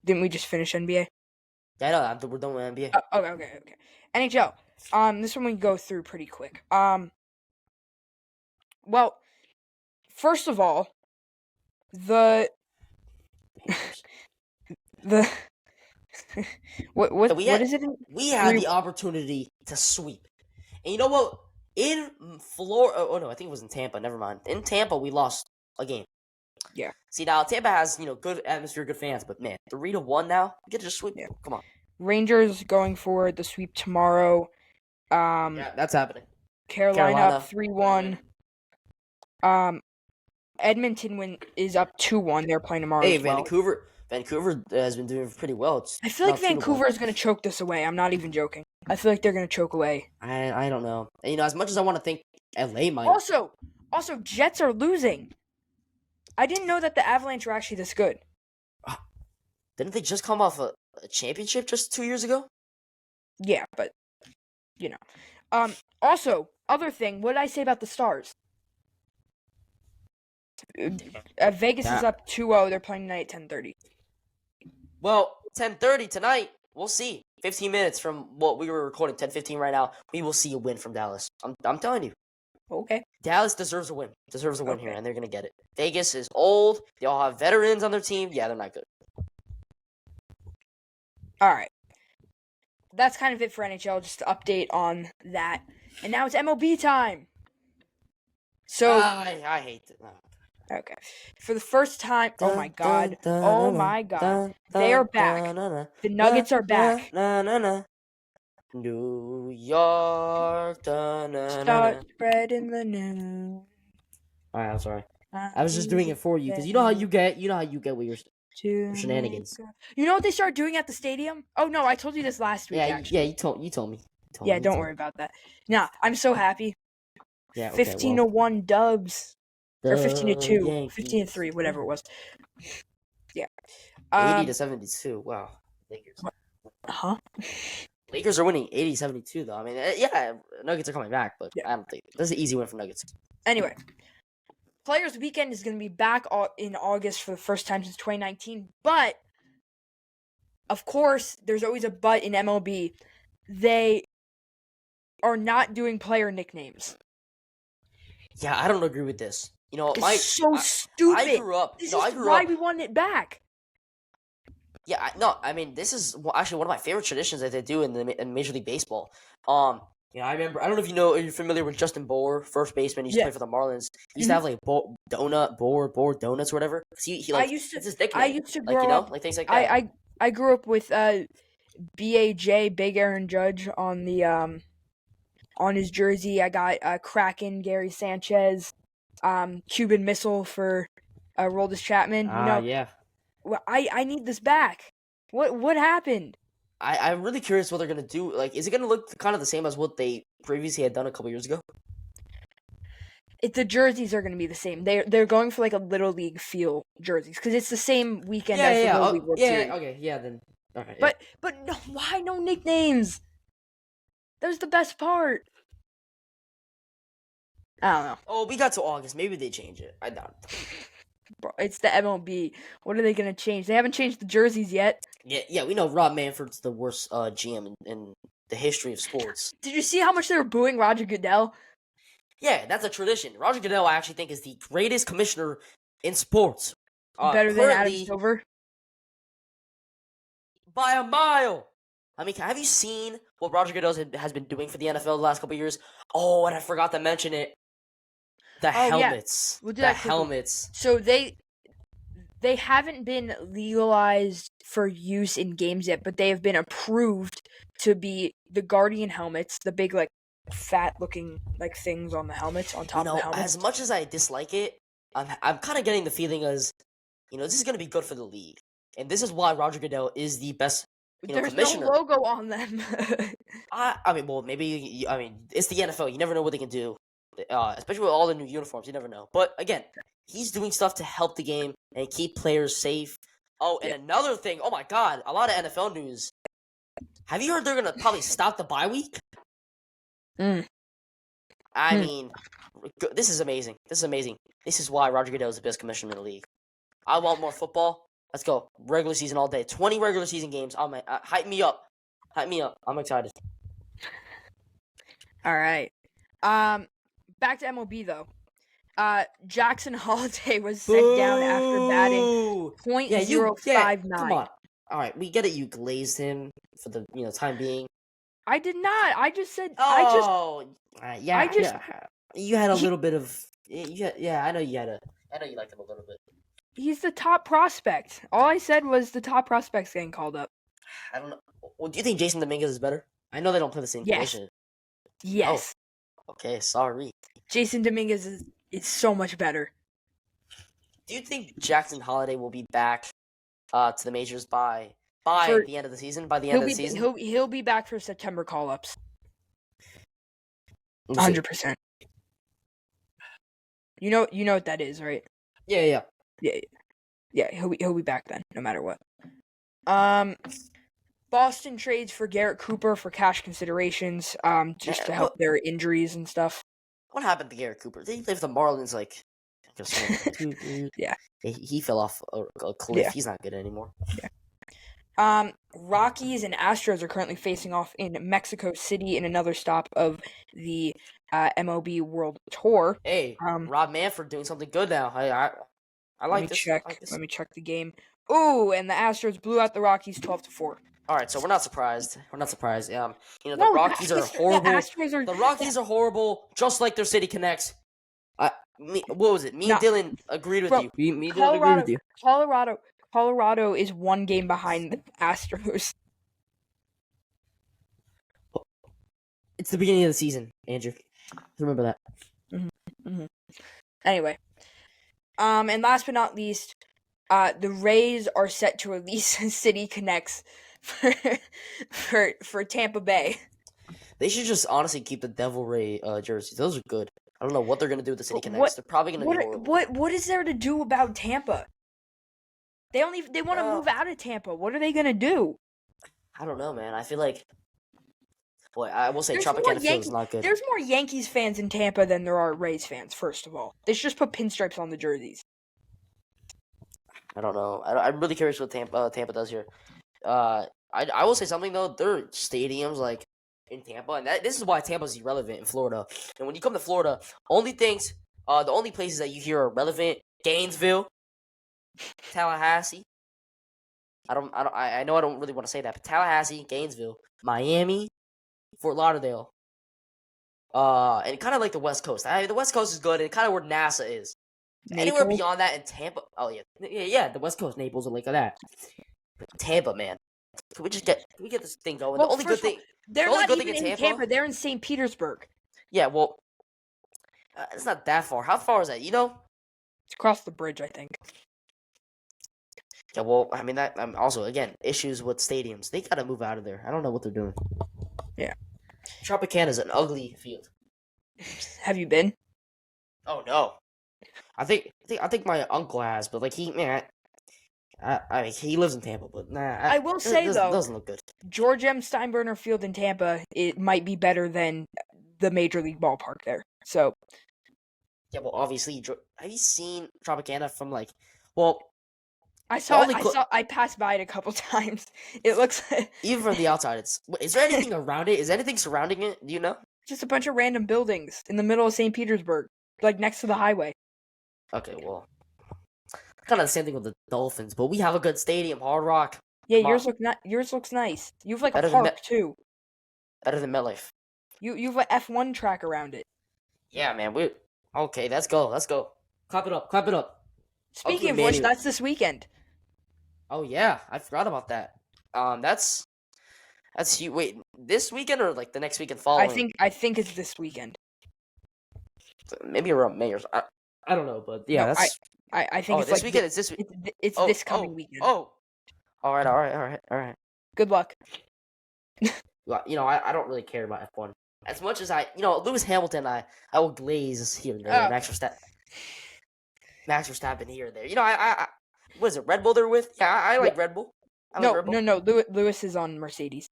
didn't we just finish NBA? Yeah, I know. We're done with NBA. Okay. NHL. This one we go through pretty quick. Well, first of all, the what is it? We had Three- the opportunity to sweep, and you know what? In Florida, oh no, I think it was in Tampa. Never mind. In Tampa, we lost a game. Yeah. See, now Tampa has good atmosphere, good fans, but man, 3-1 now. We get to just sweep. Yeah. Come on. Rangers going for the sweep tomorrow. Yeah, that's happening. Carolina up 3-1. Edmonton is up 2-1. They're playing tomorrow. Hey, as well. Vancouver has been doing pretty well. I feel like Vancouver is going to choke this away. I'm not even joking. I feel like they're going to choke away. I don't know. As much as I want to think LA might. Also, Jets are losing. I didn't know that the Avalanche were actually this good. Didn't they just come off a championship just 2 years ago? Yeah, but Also, other thing, what did I say about the Stars? Vegas is up 2-0. They're playing tonight at 10:30. Well, 10:30 tonight. We'll see. 15 minutes from what we were recording, 10:15 right now. We will see a win from Dallas. I'm telling you. Okay. Dallas deserves a win. Here, and they're gonna get it. Vegas is old. They all have veterans on their team. Yeah, they're not good. All right. That's kind of it for NHL. Just to update on that. And now it's MLB time. So I hate it. Okay. For the first time, oh my god. They are back. The Nuggets are back. New York. Start spreading the news. Alright, I'm sorry. I was just doing it for you because you know how you get with your shenanigans. You know what they started doing at the stadium? Oh no, I told you this last week. Yeah, you told me. Don't worry about that. Nah, I'm so happy. Yeah, 15-1 Dubs. Or 15-2, 15-3, whatever it was. Yeah. 80-72. Wow. Lakers. Huh? Lakers are winning 80-72 though. I mean, yeah, Nuggets are coming back, but yeah. I don't think this is an easy win for Nuggets. Anyway, Players Weekend is going to be back in August for the first time since 2019, but of course, there's always a but in MLB. They are not doing player nicknames. Yeah, I don't agree with this. It's so stupid. I grew up. This is why we want it back. Yeah, I mean, this is actually one of my favorite traditions that they do in Major League Baseball. I remember. I don't know if you're familiar with Justin Bour, first baseman. He used to play for the Marlins. He used to have like Bour donuts or whatever. He like it's his nickname. I used to grow up like things like that. I grew up with BAJ, Big Aaron Judge on the on his jersey. I got Kraken, Gary Sanchez, Cuban Missile for Roldis Chapman. Yeah. Well, I need this back. What happened? I'm really curious what they're gonna do. Like, is it gonna look kind of the same as what they previously had done a couple years ago? The jerseys are gonna be the same. They're going for like a Little League feel jerseys because it's the same weekend as the Little League World Series. Okay, yeah, then. Okay, but no, why no nicknames? That was the best part. I don't know. Oh, we got to August. Maybe they change it. I doubt it. Bro, it's the MLB. What are they gonna change? They haven't changed the jerseys yet. Yeah, we know Rob Manfred's the worst GM in the history of sports. Did you see how much they were booing Roger Goodell? Yeah, that's a tradition. Roger Goodell, I actually think, is the greatest commissioner in sports. Better than Adam Silver? By a mile! I mean, have you seen what Roger Goodell has been doing for the NFL the last couple of years? Oh, and I forgot to mention it. The helmets. Yeah. We'll do the that quickly. helmets. So they They haven't been legalized for use in games yet, but they have been approved to be the Guardian helmets, the big like fat looking like things on the helmets on top of the helmets. As much as I dislike it, I'm kind of getting the feeling as, this is going to be good for the league. And this is why Roger Goodell is the best, There's commissioner. no logo on them. I mean, well, maybe, it's the NFL. You never know what they can do. Especially with all the new uniforms, you never know. But again, he's doing stuff to help the game and keep players safe. Oh, and another thing, oh my God, a lot of NFL news. Have you heard they're going to probably stop the bye week? I mean, this is amazing. This is amazing. This is why Roger Goodell is the best commissioner in the league. I want more football. Let's go. Regular season all day. 20 regular season games. Hype me up. Hype me up. I'm excited. All right. Back to MLB though. Jackson Holiday was sent down after batting .059. Come on. All right, we get it. You glazed him for the time being. I did not. I just said. You had a little bit of. I know you had a. I know you liked him a little bit. He's the top prospect. All I said was the top prospect's getting called up. I don't know. Well, do you think Jason Dominguez is better? I know they don't play the same position. Yes. Oh, okay, sorry. Jason Dominguez is so much better. Do you think Jackson Holiday will be back to the majors by the end of the season? By the end of the season? He'll be back for September call-ups. 100%. You know what that is, right? Yeah. He'll be back then, no matter what. Boston trades for Garrett Cooper for cash considerations, just to help their injuries and stuff. What happened to Garrett Cooper? Did he play for the Marlins? Yeah. He fell off a cliff. Yeah. He's not good anymore. Yeah. Rockies and Astros are currently facing off in Mexico City in another stop of the MLB World Tour. Hey, Rob Manfred doing something good now. I like this. Let me check the game. Ooh, and the Astros blew out the Rockies 12-4. All right, so we're not surprised. The Rockies are horrible. The Rockies are horrible, just like their City Connects. What was it? Me and Dylan agreed with you. Me and Dylan agreed with you. Colorado is one game behind the Astros. It's the beginning of the season, Andrew. Remember that. Mm-hmm. Anyway, and last but not least, the Rays are set to release City Connects for Tampa Bay. They should just honestly keep the Devil Ray jerseys. Those are good. I don't know what they're gonna do with the City Connects. They're probably gonna be horrible. What is there to do about Tampa? They want to move out of Tampa. What are they gonna do? I don't know, man. I feel like. Boy, I will say Tropicana Field is not good. There's more Yankees fans in Tampa than there are Rays fans. First of all, they should just put pinstripes on the jerseys. I don't know. I'm really curious what Tampa does here. I will say something though. Their stadiums in Tampa, and this is why Tampa's irrelevant in Florida. And when you come to Florida, the only places that you hear are relevant: Gainesville, Tallahassee. I know I don't really want to say that, but Tallahassee, Gainesville, Miami, Fort Lauderdale, and kind of like the West Coast. The West Coast is good, and kind of where NASA is. Naples? Anywhere beyond that in Tampa, the West Coast, Naples, or like that. Tampa, man, can we get this thing going? Well, the only good thing, they're not even in Tampa. They're in St. Petersburg. Yeah, well, it's not that far. How far is that? You know, it's across the bridge, I think. Yeah, well, I mean that. Also, again, issues with stadiums. They gotta move out of there. I don't know what they're doing. Yeah, Tropicana is an ugly field. Have you been? Oh no, I think my uncle has, but he mean, he lives in Tampa, but nah. I will say though, doesn't look good. George M. Steinbrenner Field in Tampa, it might be better than the Major League ballpark there. So. Yeah, well, obviously, have you seen Tropicana from well? I passed by it a couple times. It looks even from the outside. Is there anything around it? Is anything surrounding it? Do you know? Just a bunch of random buildings in the middle of St. Petersburg, next to the highway. Okay, well, kind of the same thing with the Dolphins, but we have a good stadium, Hard Rock. Yeah, yours looks nice. You have a park too. Better than MetLife. You have an F1 track around it. Yeah, man. Okay. Let's go. Clap it up. Speaking of which, Manny. that's this weekend. Oh yeah, I forgot about that. That's huge. Wait, this weekend or like the next weekend following? I think it's this weekend. Maybe around May or I don't know, but yeah, No, that's. I think Oh, it's this like weekend. It's this week. it's Oh, this coming weekend. oh. All right, all right, all right, all right. Good luck. Well, I don't really care about F1 as much as Lewis Hamilton. I will glaze here and there. Oh. Max Verstappen here and there. I what is it? Red Bull they're with? Yeah, I like Red Bull. I like Red Bull. No. Lewis is on Mercedes.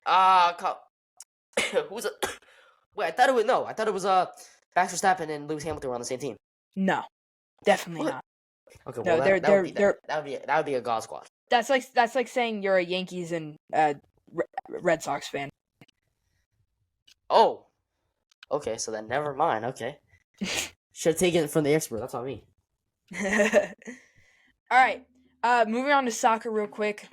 Who's it? Wait, I thought it was Max Verstappen and Lewis Hamilton were on the same team. No, definitely What? not. Okay, No, well that would be a God squad. That's like saying you're a Yankees and Red Sox fan. Oh, okay, so then never mind. Okay, should have taken it from the expert. That's on me. All right. Moving on to soccer real quick.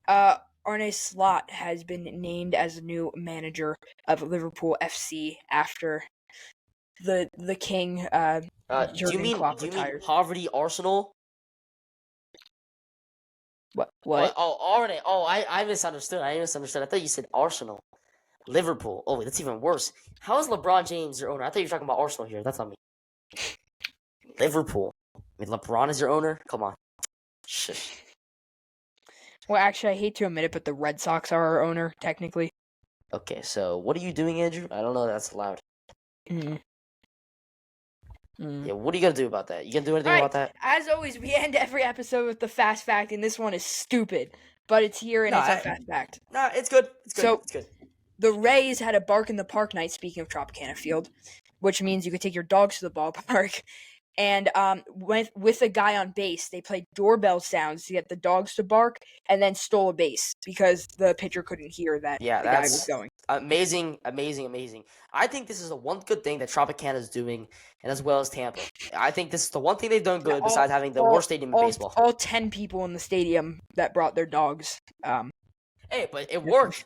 Arne Slot has been named as the new manager of Liverpool FC after the king. Do you mean Poverty Arsenal? What? Arne. Oh, I misunderstood. I thought you said Arsenal. Liverpool. Oh, wait, that's even worse. How is LeBron James your owner? I thought you were talking about Arsenal here. That's on me. Liverpool. I mean, LeBron is your owner? Come on. Shh. Well, actually, I hate to admit it, but the Red Sox are our owner, technically. Okay, so what are you doing, Andrew? I don't know if that's allowed. Yeah, what are you gonna do about that? You gonna do anything about that? As always, we end every episode with the fast fact, and this one is stupid, but it's here and it's our fast fact. Nah, it's good. It's good. So, it's good. The Rays had a bark in the park night, speaking of Tropicana Field, which means you could take your dogs to the ballpark. And with a guy on base, they played doorbell sounds to get the dogs to bark, and then stole a base because the pitcher couldn't hear that the guy was going. Amazing. I think this is the one good thing that Tropicana is doing, and as well as Tampa. I think this is the one thing they've done good besides having the worst stadium in baseball. All 10 people in the stadium that brought their dogs. Hey, but it worked.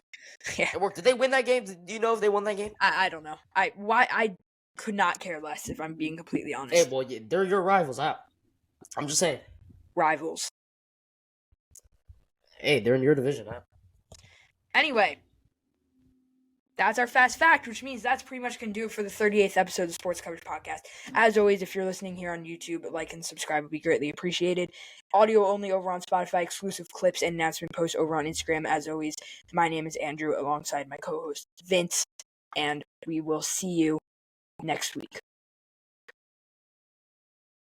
Yeah. It worked. Did they win that game? Do you know if they won that game? I don't know. I could not care less if I'm being completely honest. Hey, well, they're your rivals. I'm just saying. Rivals. Hey, they're in your division. Anyway, that's our fast fact, which means that's pretty much going to do it for the 38th episode of the Sports Coverage Podcast. As always, if you're listening here on YouTube, like and subscribe would be greatly appreciated. Audio only over on Spotify, exclusive clips and announcement posts over on Instagram. As always, my name is Andrew alongside my co-host Vince, and we will see you next week.